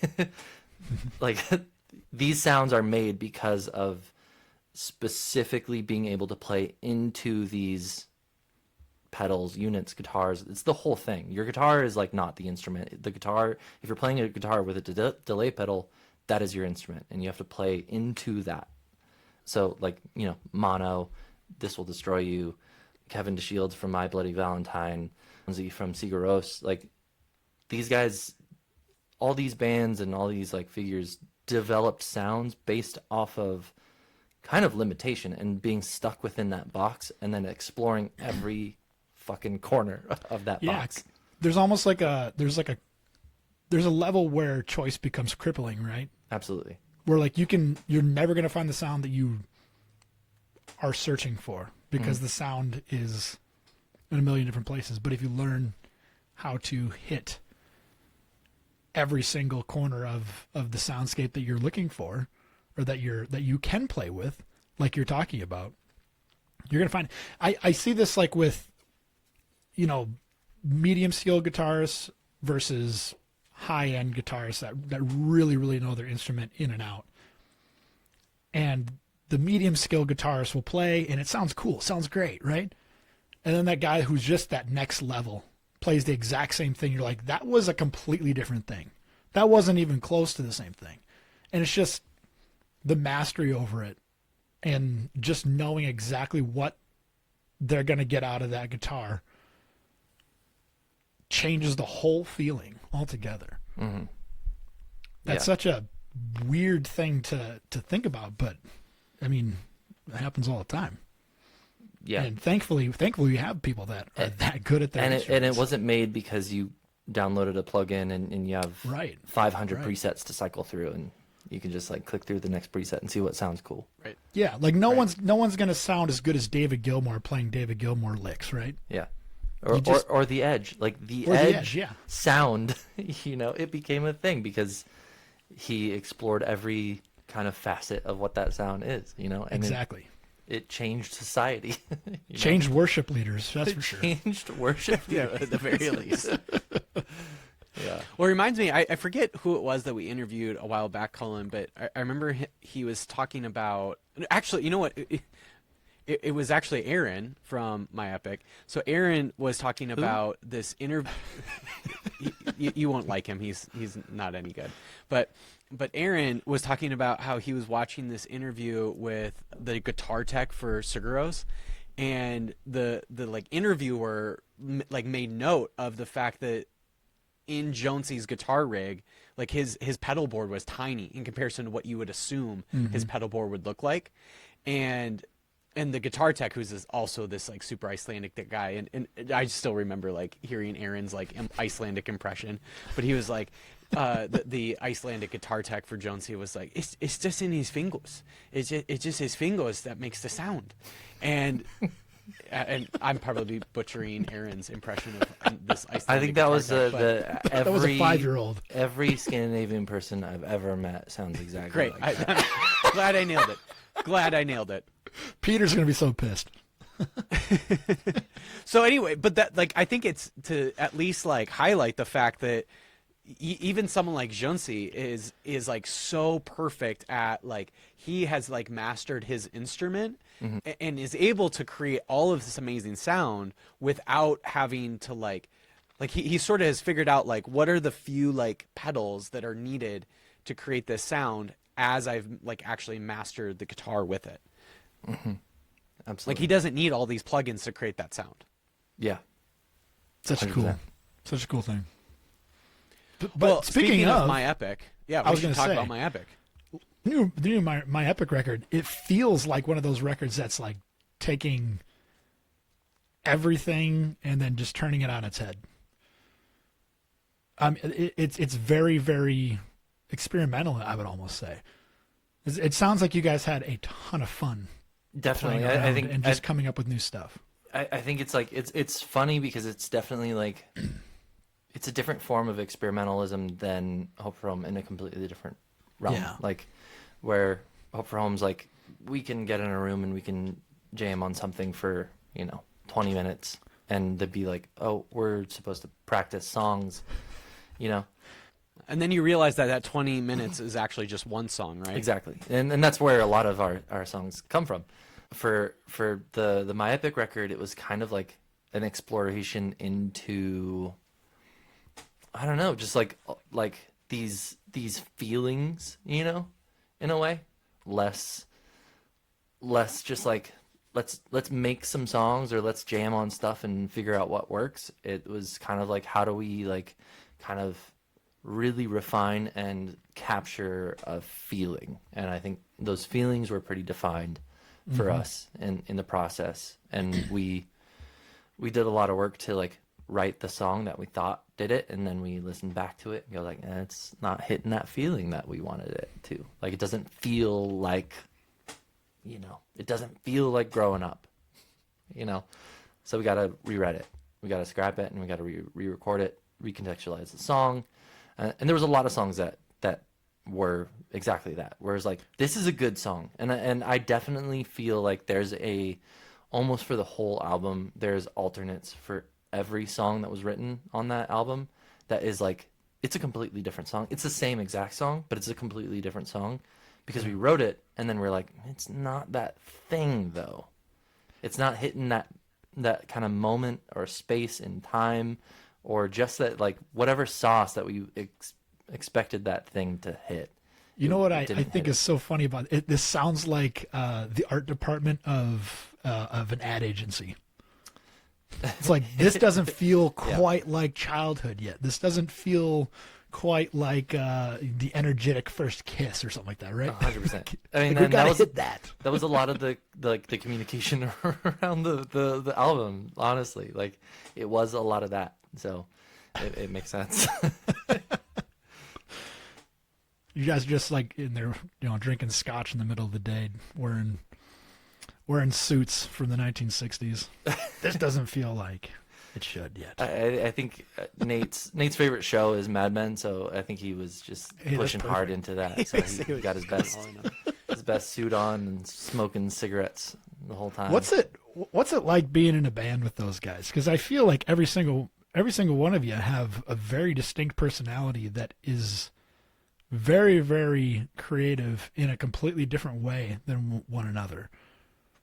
like, these sounds are made because of specifically being able to play into these pedals, units, guitars. It's the whole thing. Your guitar is like not the instrument. The guitar, if you're playing a guitar with a delay pedal, that is your instrument, and you have to play into that. So like, Mono, This Will Destroy You, Kevin DeShields from My Bloody Valentine, Lindsay from Sigur Rós, like, these guys, all these bands and all these like figures developed sounds based off of kind of limitation and being stuck within that box and then exploring every fucking corner of that box. There's almost like there's a level where choice becomes crippling, right? Absolutely. Where like you're never going to find the sound that you are searching for because the sound is in a million different places. But if you learn how to hit every single corner of the soundscape that you're looking for, or that you can play with, like you're talking about, you're going to find. I see this like with, medium scale guitarists versus high end guitarists that really, really know their instrument in and out. And the medium scale guitarist will play and it sounds cool, sounds great, right? And then that guy who's just that next level plays the exact same thing. You're like, that was a completely different thing. That wasn't even close to the same thing. And it's just the mastery over it and just knowing exactly what they're going to get out of that guitar changes the whole feeling altogether. Mm-hmm. That's such a weird thing to think about, but I mean, it happens all the time. Yeah. And thankfully we have people that are that good at that. And it wasn't made because you downloaded a plugin and you have 500 presets to cycle through, and you can just like click through the next preset and see what sounds cool. Right. Yeah, like no one's going to sound as good as David Gilmour playing David Gilmour licks, right? Yeah. Or the Edge, like the Edge sound, it became a thing because he explored every kind of facet of what that sound is, and exactly. It changed society. Changed worship leaders, that's for sure. Changed worship leaders. At the very least. Yeah. Well, it reminds me, I forget who it was that we interviewed a while back, Cullen, but I remember he was talking about, actually, you know what? It was actually Aaron from My Epic. So Aaron was talking about this interview. You won't like him. He's not any good. But Aaron was talking about how he was watching this interview with the guitar tech for Seguros, and the like interviewer like made note of the fact that in Jonesy's guitar rig, like his pedal board was tiny in comparison to what you would assume his pedal board would look like, and the guitar tech, who's also this like super Icelandic guy, and I still remember like hearing Aaron's like Icelandic impression, but he was like, the Icelandic guitar tech for Jonesy was like, it's just in his fingers, it's just his fingers that makes the sound, and I'm probably butchering Aaron's impression of this Icelandic. I think that was that was a 5-year-old. Every Scandinavian person I've ever met sounds exactly great. like that. I'm glad I nailed it. Glad I nailed it. Peter's gonna be so pissed. So anyway, but that like I think it's to at least like highlight the fact that even someone like Jonesy is like so perfect at like he has like mastered his instrument and is able to create all of this amazing sound without having to like he sort of has figured out like what are the few like pedals that are needed to create this sound as I've like actually mastered the guitar with it. Mm-hmm. Absolutely. Like he doesn't need all these plugins to create that sound. Yeah. Such a 100%. cool thing. But Well, speaking of My Epic, I we was should gonna talk say, about My Epic. the new My Epic record, it feels like one of those records that's like taking everything and then just turning it on its head. It's very, very experimental, I would almost say. It sounds like you guys had a ton of fun. Definitely. playing I around think and just coming up with new stuff. I think it's like it's funny because it's definitely like it's a different form of experimentalism than Hope for Home in a completely different realm. Yeah. Like where Hope for Home's like we can get in a room and we can jam on something for 20 minutes and they'd be like, oh, we're supposed to practice songs, And then you realize that 20 minutes is actually just one song, right? Exactly, and that's where a lot of our songs come from. For the My Epic record, it was kind of like an exploration into, I don't know, just like these feelings, in a way, less just like let's make some songs or let's jam on stuff and figure out what works. It was kind of like how do we like kind of really refine and capture a feeling. And I think those feelings were pretty defined for us in the process. And we did a lot of work to like write the song that we thought did it, and then we listened back to it and go like, it's not hitting that feeling that we wanted it to. Like, it doesn't feel like, it doesn't feel like growing up, So we got to rewrite it. We got to scrap it, and we got to re-record it, recontextualize the song. And there was a lot of songs that were exactly that. Whereas like, this is a good song. And I definitely feel like there's almost for the whole album, there's alternates for every song that was written on that album that is like, it's a completely different song. It's the same exact song, but it's a completely different song because we wrote it and then we're like, it's not that thing though. It's not hitting that kind of moment or space in time, or just that like whatever sauce that we expected that thing to hit. You know what I think is so funny about it? This sounds like the art department of an ad agency. It's like, this doesn't feel quite like childhood yet. This doesn't feel quite like the energetic first kiss or something like that, right? 100%. I mean, like, that was a lot of the communication around the album. Honestly, like, it was a lot of that. So it makes sense. You guys are just like in there, drinking scotch in the middle of the day, wearing suits from the 1960s. This doesn't feel like it should yet. I think Nate's favorite show is Mad Men, so I think he was just pushing hard into that. So he got his best suit on and smoking cigarettes the whole time. What's it like being in a band with those guys? Because I feel like every single one of you have a very distinct personality that is very, very creative in a completely different way than one another.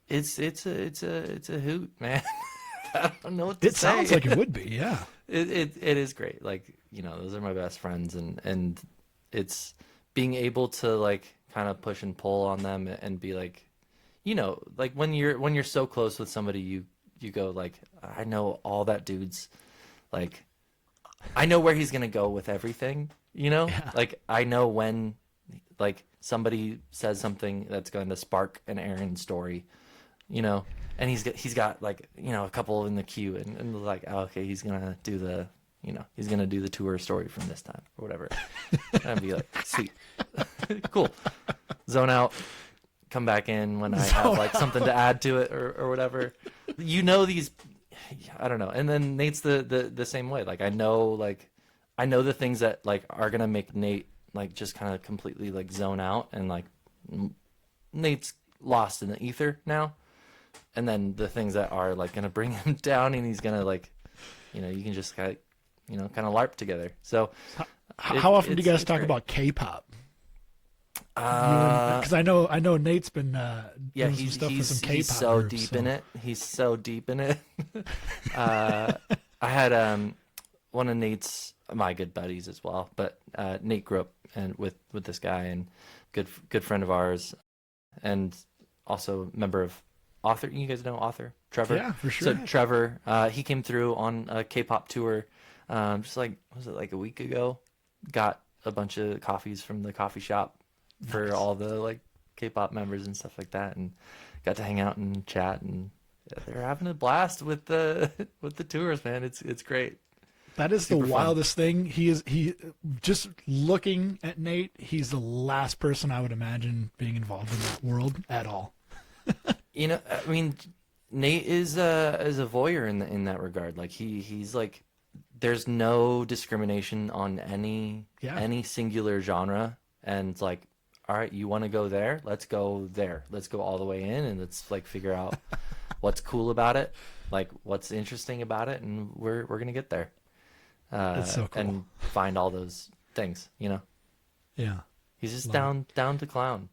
It's a hoot, man. I don't know what to say. It sounds like it would be, yeah. It is great. Like, those are my best friends, and it's being able to like kind of push and pull on them and be like, like when you're so close with somebody, you go like, I know all that dude's like, I know where he's gonna go with everything. Yeah. Like, I know when like somebody says something that's going to spark an Aaron story, and he's got like, a couple in the queue, and like, oh, okay, he's gonna do the tour story from this time or whatever. And I'd be like, sweet, cool, zone out, come back in when I have like something to add to it or whatever. These, I don't know. And then Nate's the same way. Like, I know the things that like are gonna make Nate like just kind of completely like zone out, and like Nate's lost in the ether now. And then the things that are like gonna bring him down, and he's gonna like, you can just kind of LARP together. So how often do you guys talk about K-pop? Because I know Nate's been doing some stuff with some K-pop. He's so deep in it. He's so deep in it. I had one of Nate's my good buddies as well, but Nate grew up with this guy, and good friend of ours, and also member of Author. You guys know Author? Trevor? Yeah, for sure. So Trevor, he came through on a K-pop tour, just like, was it like a week ago? Got a bunch of coffees from the coffee shop for all the like K-pop members and stuff like that, and got to hang out and chat, and they're having a blast with the tours, man. It's great. That is Super the wildest thing. He just looking at Nate, he's the last person I would imagine being involved in that world at all. I mean, Nate is a voyeur in that regard. Like, he's like, there's no discrimination on any singular genre, and it's like, all right, you want to go there? Let's go there. Let's go all the way in, and let's like figure out what's cool about it, like what's interesting about it, and we're gonna get there. That's so cool. And find all those things, Yeah. He's just down to clown.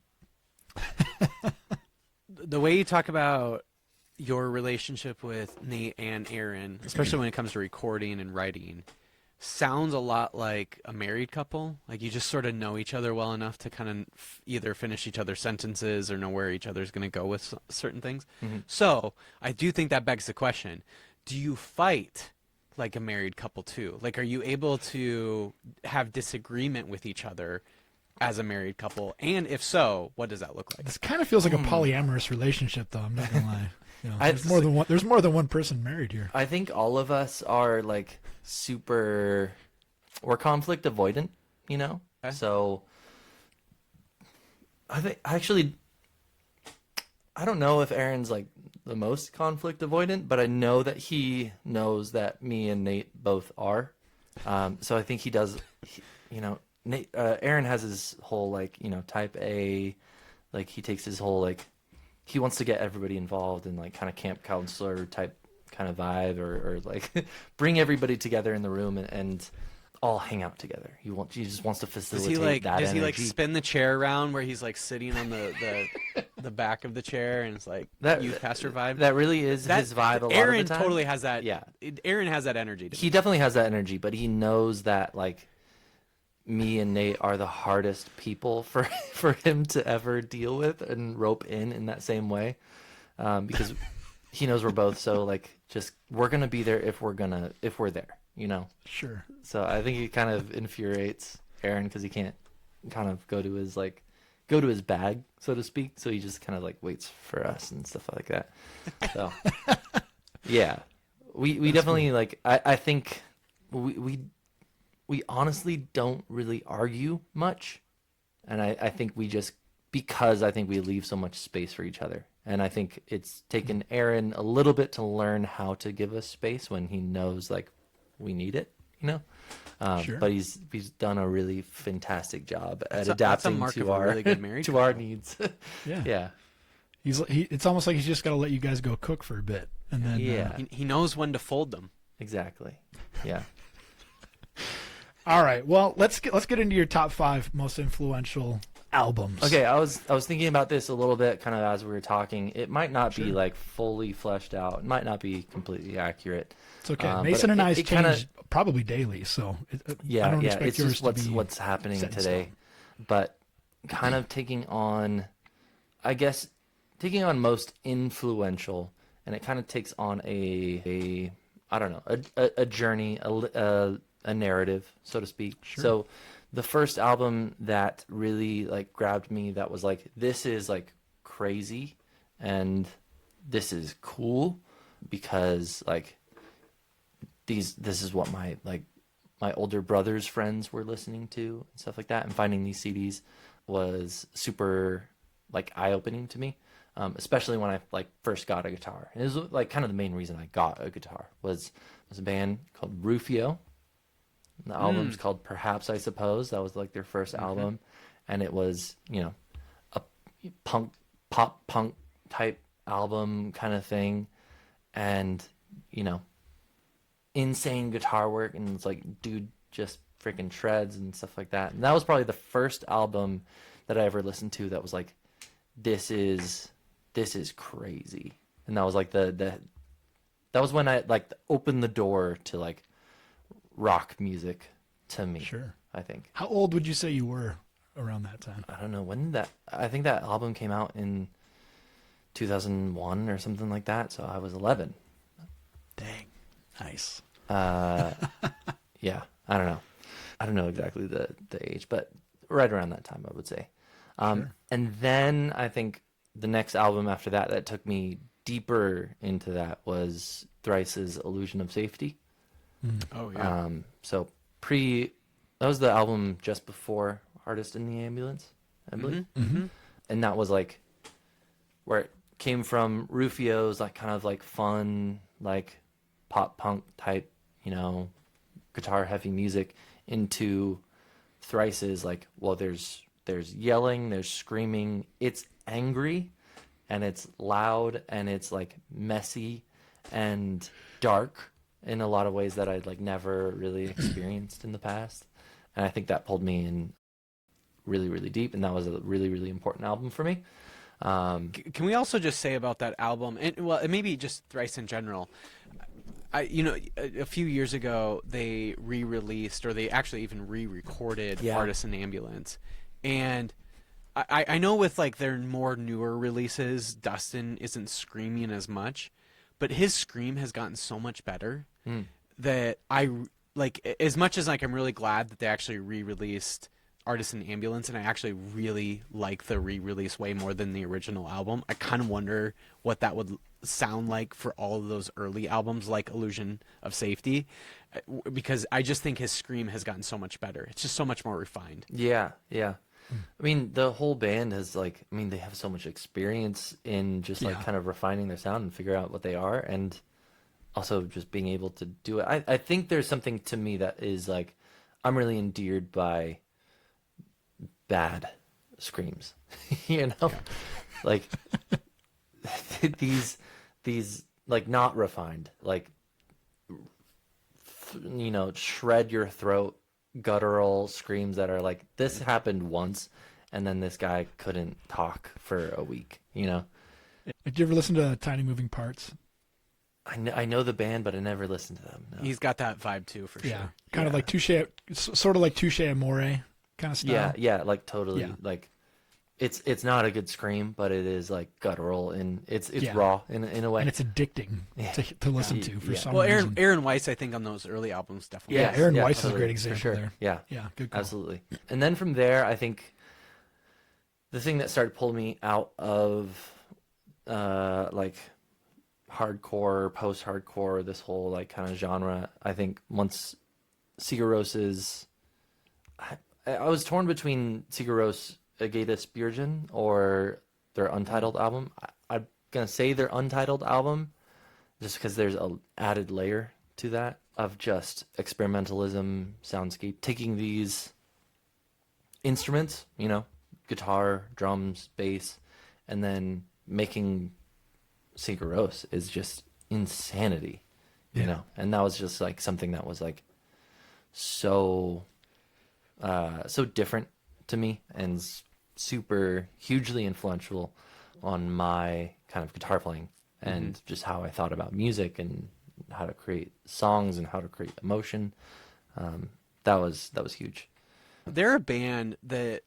The way you talk about your relationship with Nate and Aaron, especially when it comes to recording and writing, sounds a lot like a married couple. Like, you just sort of know each other well enough to kind of either finish each other's sentences or know where each other's going to go with certain things. Mm-hmm. So I do think that begs the question, do you fight like a married couple too? Like, are you able to have disagreement with each other as a married couple? And if so, what does that look like? This kind of feels like a polyamorous relationship, though. I'm not gonna lie. There's more than one person married here. I think all of us are like we're conflict avoidant, Okay. So I think actually, I don't know if Aaron's like the most conflict avoidant, but I know that he knows that me and Nate both are. So I think he does, Nate, Aaron has his whole like, type A, like he takes his whole like, he wants to get everybody involved in like kind of camp counselor type kind of vibe or like bring everybody together in the room and all hang out together. He just wants to facilitate that does he like energy. spin the chair around where he's like sitting on the back of the chair and it's like That youth pastor vibe? That really is his vibe a lot Aaron of the time. totally has that. Yeah. Aaron has that energy to He definitely has that energy, but he knows that like me and Nate are the hardest people for him to ever deal with and rope in that same way, because he knows we're both so like we're gonna be there if we're there, Sure. So I think he kind of infuriates Aaron because he can't kind of go to his bag, so to speak. So he just kind of like waits for us and stuff like that. So yeah, we definitely cool. like. I think we honestly don't really argue much, and I think because I think we leave so much space for each other, and I think it's taken Aaron a little bit to learn how to give us space when he knows like we need it, Sure. But he's done a really fantastic job at That's a adapting mark to of a our really good married to our couple. needs. Yeah. Yeah, It's almost like he's just got to let you guys go cook for a bit, and then yeah, He knows when to fold them. exactly. Yeah. All right. Well, let's get into your top 5 most influential albums. Okay, I was thinking about this a little bit kind of as we were talking. It might not be Sure. like fully fleshed out. It might not be completely accurate. It's okay. But Mason and I's it kinda- change probably daily, so I Yeah, don't yeah. expect It's yours just to be what's happening set in today. stone. But kind of taking on most influential, and it kind of takes on a I don't know, a journey, a narrative, so to speak. Sure. So the first album that really like grabbed me, that was like, this is like crazy and this is cool because like this is what my older brother's friends were listening to and stuff like that, and finding these CDs was super like eye-opening to me, especially when I like first got a guitar. And it was like kind of the main reason I got a guitar was a band called Rufio. The album's called Perhaps I Suppose. That was like their first album, and it was a pop punk type album kind of thing, and insane guitar work, and it's like dude just freaking shreds and stuff like that. And that was probably the first album that I ever listened to that was like, this is crazy. And that was like that was when I like opened the door to like rock music to me. Sure. I think. How old would you say you were around that time? I don't know when I think that album came out in 2001 or something like that. So I was 11. Dang. Nice. Yeah, I don't know exactly the age, but right around that time, I would say. Sure. And then I think the next album after that took me deeper into that was Thrice's Illusion of Safety. Oh yeah. So that was the album just before Artist in the Ambulance, I believe. And that was like where it came from. Rufio's like kind of like fun, like pop punk type, guitar heavy music, into Thrice's like, well, there's yelling, there's screaming, it's angry, and it's loud, and it's like messy and dark in a lot of ways that I'd like never really experienced in the past. And I think that pulled me in really, really deep, and that was a really, really important album for me. Can we also just say about that album, and well, maybe just Thrice in general? A few years ago they re-released, or they actually even re-recorded Artist in the Ambulance, and I know with like their more newer releases, Dustin isn't screaming as much, but his scream has gotten so much better. that I like, as much as like I'm really glad that they actually re-released Artisan Ambulance, and I actually really like the re-release way more than the original album. I kind of wonder what that would sound like for all of those early albums, like Illusion of Safety, because I just think his scream has gotten so much better. It's just so much more refined. Yeah, yeah. I mean, the whole band has like, I mean, they have so much experience in just like Yeah. kind of refining their sound and figure out what they are, and also just being able to do it. I think there's something to me that is like, I'm really endeared by bad screams, you know, like these like not refined, like you know, shred your throat guttural screams that are like, this happened once and then this guy couldn't talk for a week, you know. Did you ever listen to Tiny Moving Parts? I know the band, but I never listened to them. No. He's got that vibe too, for Yeah, sure. kind of like sort of like Touche Amore kind of style. Yeah, like totally. Yeah. Like it's not a good scream, but it is like guttural and it's Yeah. raw in a way. And it's addicting to listen to for some Well, reason. Aaron Weiss, I think on those early albums definitely. Yeah, Aaron Weiss is a totally, great for example sure. there. Yeah, Yeah, good call. absolutely. And then from there, I think the thing that started pulling me out of like hardcore, post-hardcore, this whole like kind of genre, I think once Sigur Ros's, I was torn between Sigur Rós Agata Spurgeon or their Untitled album. I'm gonna say their Untitled album just because there's a added layer to that of just experimentalism, soundscape, taking these instruments, you know, guitar, drums, bass, and then making Sigur Rós is just insanity, you know. And that was just like something that was like so different to me and super hugely influential on my kind of guitar playing and just how I thought about music and how to create songs and how to create emotion. That was huge. They're a band that,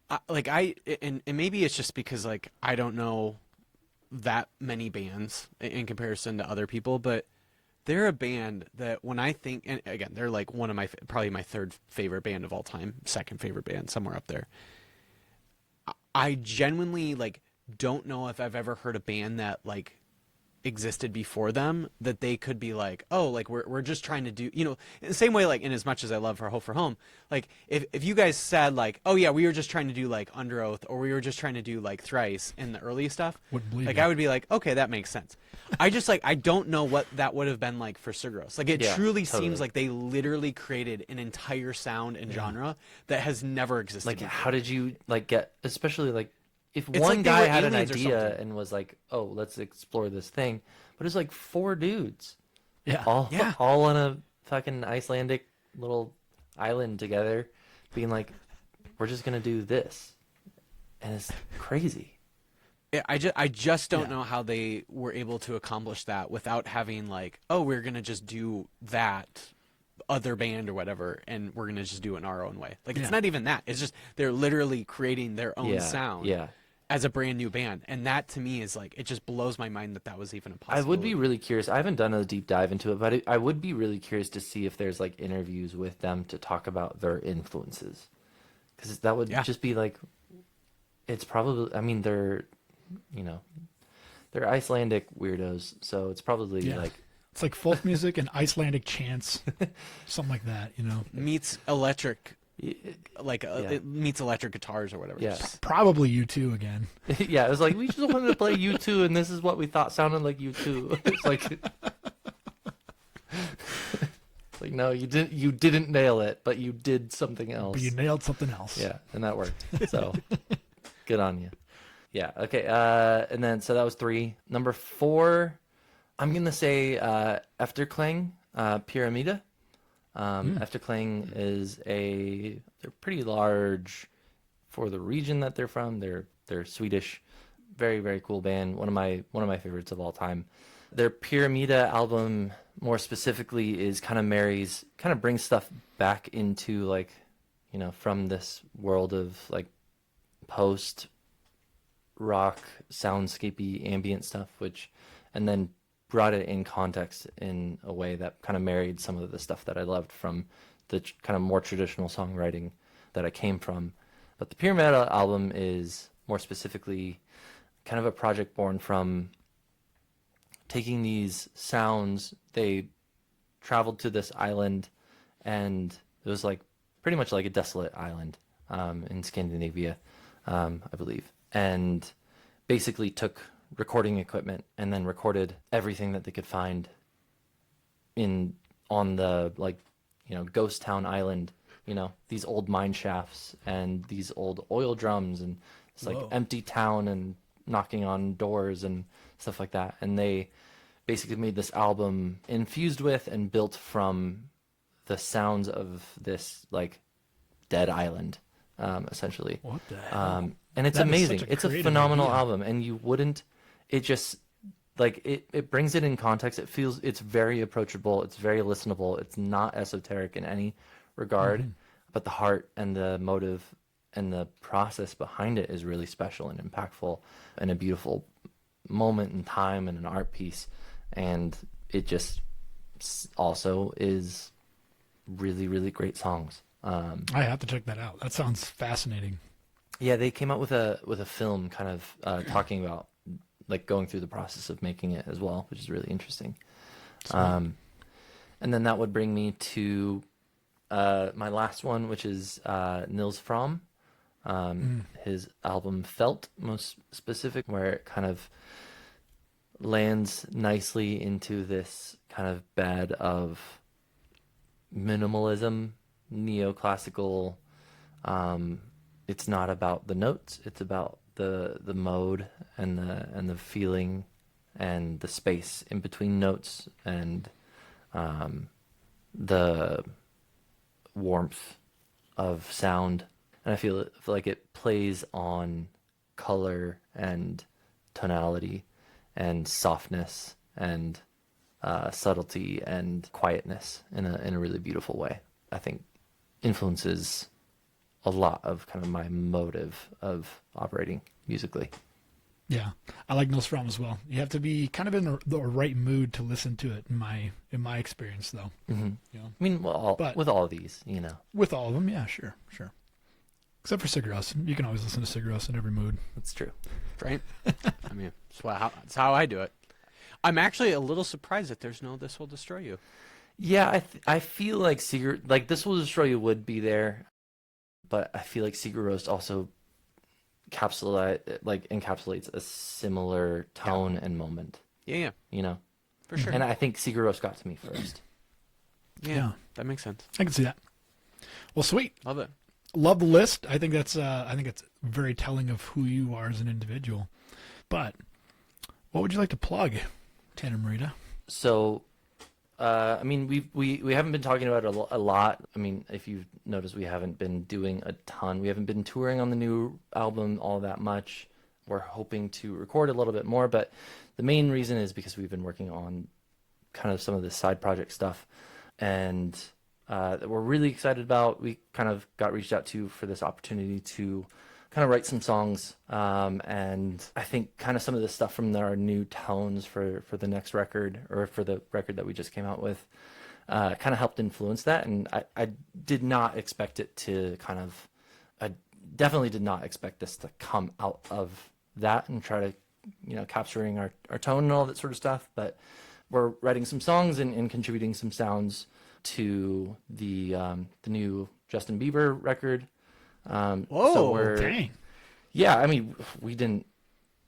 and maybe it's just because like I don't know that many bands in comparison to other people, but they're a band that when I think, and again, they're like one of my, probably my third favorite band of all time, second favorite band, somewhere up there. I genuinely like don't know if I've ever heard a band that like existed before them that they could be like, oh, like we're just trying to do, you know, in the same way, like in as much as I love For Hope for Home, like if you guys said like, oh yeah, we were just trying to do like Under Oath, or we were just trying to do like Thrice in the early stuff, Wouldn't believe like you. I would be like, okay, that makes sense. I just like, I don't know what that would have been like for Sigur Rós. Like it Yeah, truly totally. seems like they literally created an entire sound and genre that has never existed Like, before. how did you like get, especially like if It's one like they guy were had an aliens or idea something. and was like, oh, let's explore this thing, but it's like four dudes Yeah. all on a fucking Icelandic little island together being like, we're just gonna do this, and it's crazy. Yeah, I just don't know how they were able to accomplish that without having like, oh, we're gonna just do that other band or whatever, and we're gonna just do it in our own way. Like Yeah. it's not even that. It's just they're literally creating their own sound Yeah. as a brand new band, and that to me is like, it just blows my mind that that was even a possibility. I would be really curious. I haven't done a deep dive into it, but I would be really curious to see if there's like interviews with them to talk about their influences, because that would just be like, it's probably, I mean, they're, you know, they're Icelandic weirdos, so it's probably like, It's like folk music and Icelandic chants, something like that, you know. meets electric, like Yeah. it meets electric guitars or whatever. Yeah. Probably U2 again. yeah, it was like, we just wanted to play U2, and this is what we thought sounded like U2. It's like, it's like, no, you didn't nail it, but you did something else. But you nailed something else. Yeah, and that worked. So good on you. Yeah. Okay. And then so that was 3. Number 4, I'm gonna say Efterklang, Pyramida. Efterklang is they're pretty large for the region that they're from. They're Swedish, very very cool band. One of my favorites of all time. Their Pyramida album, more specifically, is kind of brings stuff back into like, you know, from this world of like post rock soundscapey ambient stuff, and then brought it in context in a way that kind of married some of the stuff that I loved from the kind of more traditional songwriting that I came from. But the Pure Metal album is more specifically kind of a project born from taking these sounds. They traveled to this island, and it was like pretty much like a desolate island in Scandinavia, I believe, and basically took recording equipment and then recorded everything that they could find on the, like, you know, ghost town island, you know, these old mine shafts and these old oil drums and it's like Whoa. empty town and knocking on doors and stuff like that. And they basically made this album infused with and built from the sounds of this like dead island, essentially. What the hell? And it's That is amazing. such a It's a creative phenomenal idea. album, and you wouldn't. It just like it brings it in context. It's very approachable. It's very listenable. It's not esoteric in any regard, but the heart and the motive and the process behind it is really special and impactful and a beautiful moment in time and an art piece. And it just also is really, really great songs. I have to check that out. That sounds fascinating. Yeah, they came out with a film kind of talking about like going through the process of making it as well, which is really interesting. And then that would bring me to my last one, which is Nils Fromm. His album Felt, most specific, where it kind of lands nicely into this kind of bed of minimalism, neoclassical. It's not about the notes, it's about the mode and the feeling and the space in between notes and the warmth of sound. And I feel like it plays on color and tonality and softness and subtlety and quietness in a really beautiful way. I think influences a lot of kind of my motive of operating musically. Yeah, I like Nils Fromm as well. You have to be kind of in the right mood to listen to it. In my experience, though, Mm-hmm. you know, I mean, well, But- with all of these, you know, with all of them, yeah, sure. Except for Sigur Rós. You can always listen to Sigur Rós in every mood. that's true. Right? I mean, that's how I do it. I'm actually a little surprised that there's no This Will Destroy You. Yeah, I feel like This Will Destroy You would be there, but I feel like Sigur Rós also encapsulates a similar tone and moment, Yeah, you know? for sure. And I think Sigur Rós got to me first. Yeah, that makes sense. I can see that. Well, sweet. Love it. Love the list. I think it's very telling of who you are as an individual. But what would you like to plug, Tanner Morita? So, I mean, we haven't been talking about it a lot. I mean, if you've noticed, we haven't been doing a ton. We haven't been touring on the new album all that much. We're hoping to record a little bit more, but the main reason is because we've been working on kind of some of the side project stuff, and that we're really excited about. We kind of got reached out to for this opportunity to kind of write some songs, and I think kind of some of the stuff from our new tones for the next record, or for the record that we just came out with, kind of helped influence that. And I did not expect it to I definitely did not expect this to come out of that and try to, you know, capturing our tone and all that sort of stuff. But we're writing some songs and contributing some sounds to the new Justin Bieber record. Whoa, dang. Yeah, I mean, we didn't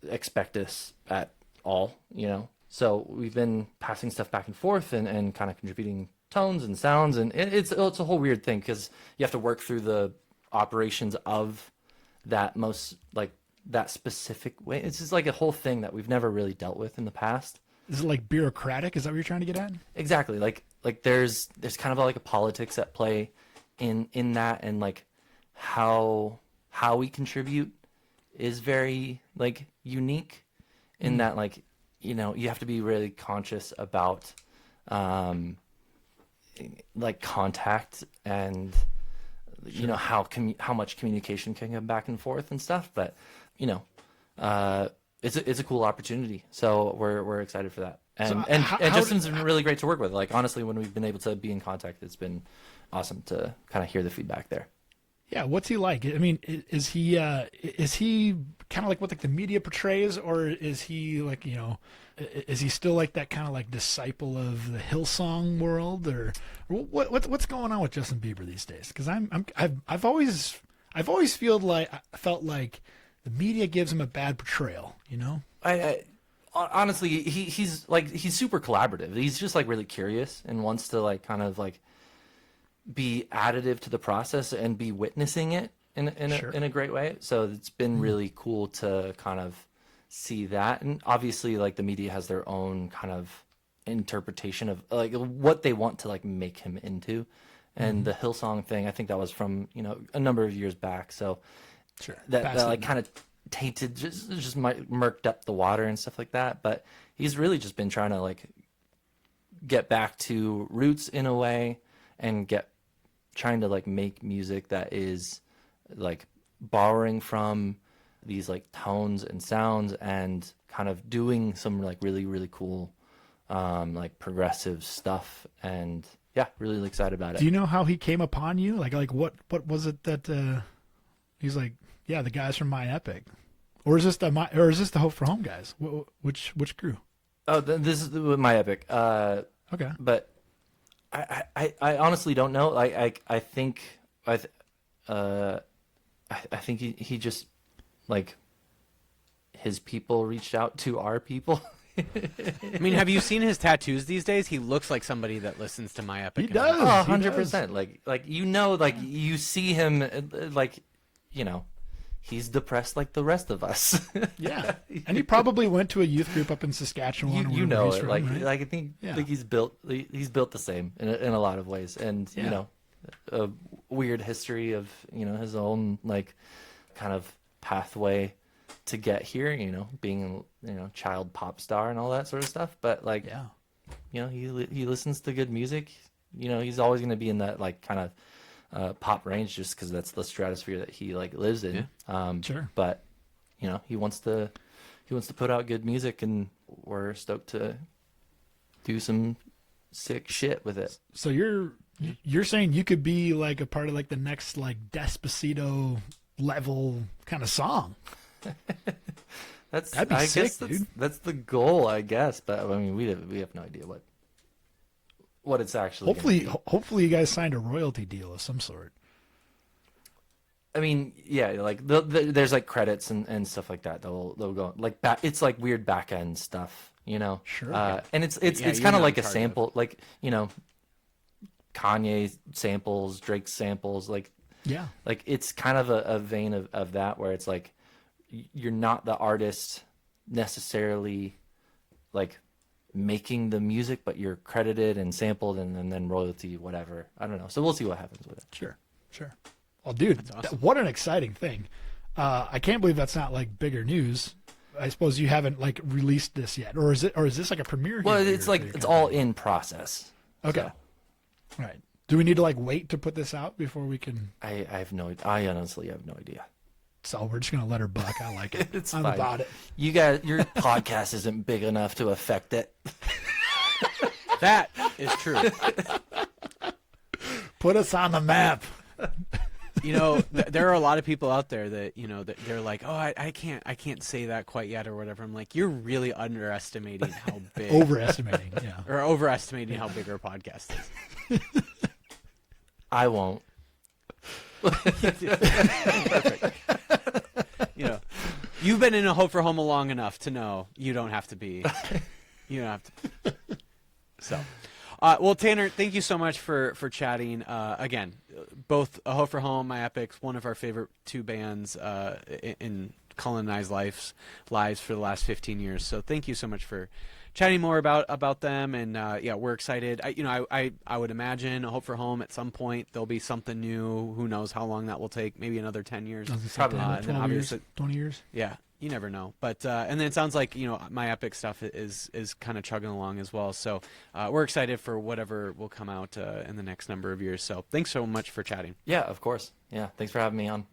expect this at all, you know? So we've been passing stuff back and forth and kind of contributing tones and sounds, and it's a whole weird thing because you have to work through the operations of that that specific way. It's just like a whole thing that we've never really dealt with in the past. Is it like bureaucratic? Is that what you're trying to get at? Exactly. Like there's kind of like a politics at play in that, and like how we contribute is very like unique in that, like, you know, you have to be really conscious about like contact and you know how much communication can go back and forth and stuff. But you know, it's a cool opportunity. So we're excited for that. And So and how Justin's been really great to work with. Like honestly, when we've been able to be in contact, it's been awesome to kind of hear the feedback there. Yeah, what's he like? I mean, is he kind of like what like the media portrays, or is he like, you know, is he still like that kind of like disciple of the Hillsong world, or what's going on with Justin Bieber these days? Because I've always felt like the media gives him a bad portrayal, you know? I honestly, he's super collaborative. He's just like really curious and wants to like kind of like be additive to the process and be witnessing it in a great way. So it's been really cool to kind of see that. And obviously like the media has their own kind of interpretation of like what they want to like make him into. And the Hillsong thing, I think that was from, you know, a number of years back. So Sure. that like kind of tainted, just murked up the water and stuff like that. But he's really just been trying to like get back to roots in a way and trying to like make music that is like borrowing from these like tones and sounds and kind of doing some like really, really cool like progressive stuff. And yeah, really excited about it. Do you know how he came upon you? Like what was it that he's like, yeah, the guys from My Epic, or is this the Hope for Home guys? Which crew? Oh, this is My Epic. Okay, But I honestly don't know. I think he just like his people reached out to our people. I mean, have you seen his tattoos these days? He looks like somebody that listens to My Epic. He does. Oh, He 100%. Like you know, like you see him, like you know, he's depressed like the rest of us. yeah, and he probably went to a youth group up in Saskatchewan. you or know he's it. from, Like right? like I think Yeah. like he's built the same in a lot of ways, and Yeah. you know, a weird history of his own like kind of pathway to get here. You know, being child pop star and all that sort of stuff. But like Yeah. he listens to good music. You know, he's always going to be in that like kind of pop range just because that's the stratosphere that he like lives in. Sure. But he wants to put out good music, and we're stoked to do some sick shit with it. So you're saying you could be like a part of like the next like Despacito level kind of song? That'd be I sick, guess dude. that's the goal, I guess. But I mean, we have no idea what it's actually. Hopefully you guys signed a royalty deal of some sort. I mean, yeah, like there's like credits and stuff like that. They'll go like it's like weird back end stuff, you know. Sure. And it's Yeah, kind you're of not like in a charge sample, like Kanye samples, Drake samples, like Yeah. it's kind of a vein of that where it's like you're not the artist necessarily like making the music, but you're credited and sampled and then royalty, whatever. I don't know. So we'll see what happens with it. Sure. Well, dude, awesome. what an exciting thing. I can't believe that's not like bigger news. I suppose you haven't like released this yet, or is this like a premiere? Well, here it's for like your it's company? all in process. Okay. So All right. Do we need to like wait to put this out before we can? I I honestly have no idea. So we're just gonna let her buck. I like it. It's I'm fine. about it. You guys, your podcast isn't big enough to affect it. That is true. Put us on the map. There are a lot of people out there that that they're like, oh, I can't say that quite yet or whatever. I'm like, you're really underestimating how big Overestimating. Yeah. or overestimating how big our podcast is. I won't. Perfect. You've been in a Hope for Home long enough to know you don't have to be. You don't have to. So, well, Tanner, thank you so much for chatting. Again, both A Hope for Home, My Epics, one of our favorite two bands in Cullen and I's lives for the last 15 years. So thank you so much for chatting more about them. And yeah, we're excited. I would imagine A Hope for Home at some point there'll be something new. Who knows how long that will take? Maybe another 10 years. Probably not. And then 12 years, obviously, 20 years. yeah, you never know. But and then it sounds like My Epic stuff is kind of chugging along as well. So we're excited for whatever will come out in the next number of years. So thanks so much for chatting. Yeah, of course. Yeah, thanks for having me on.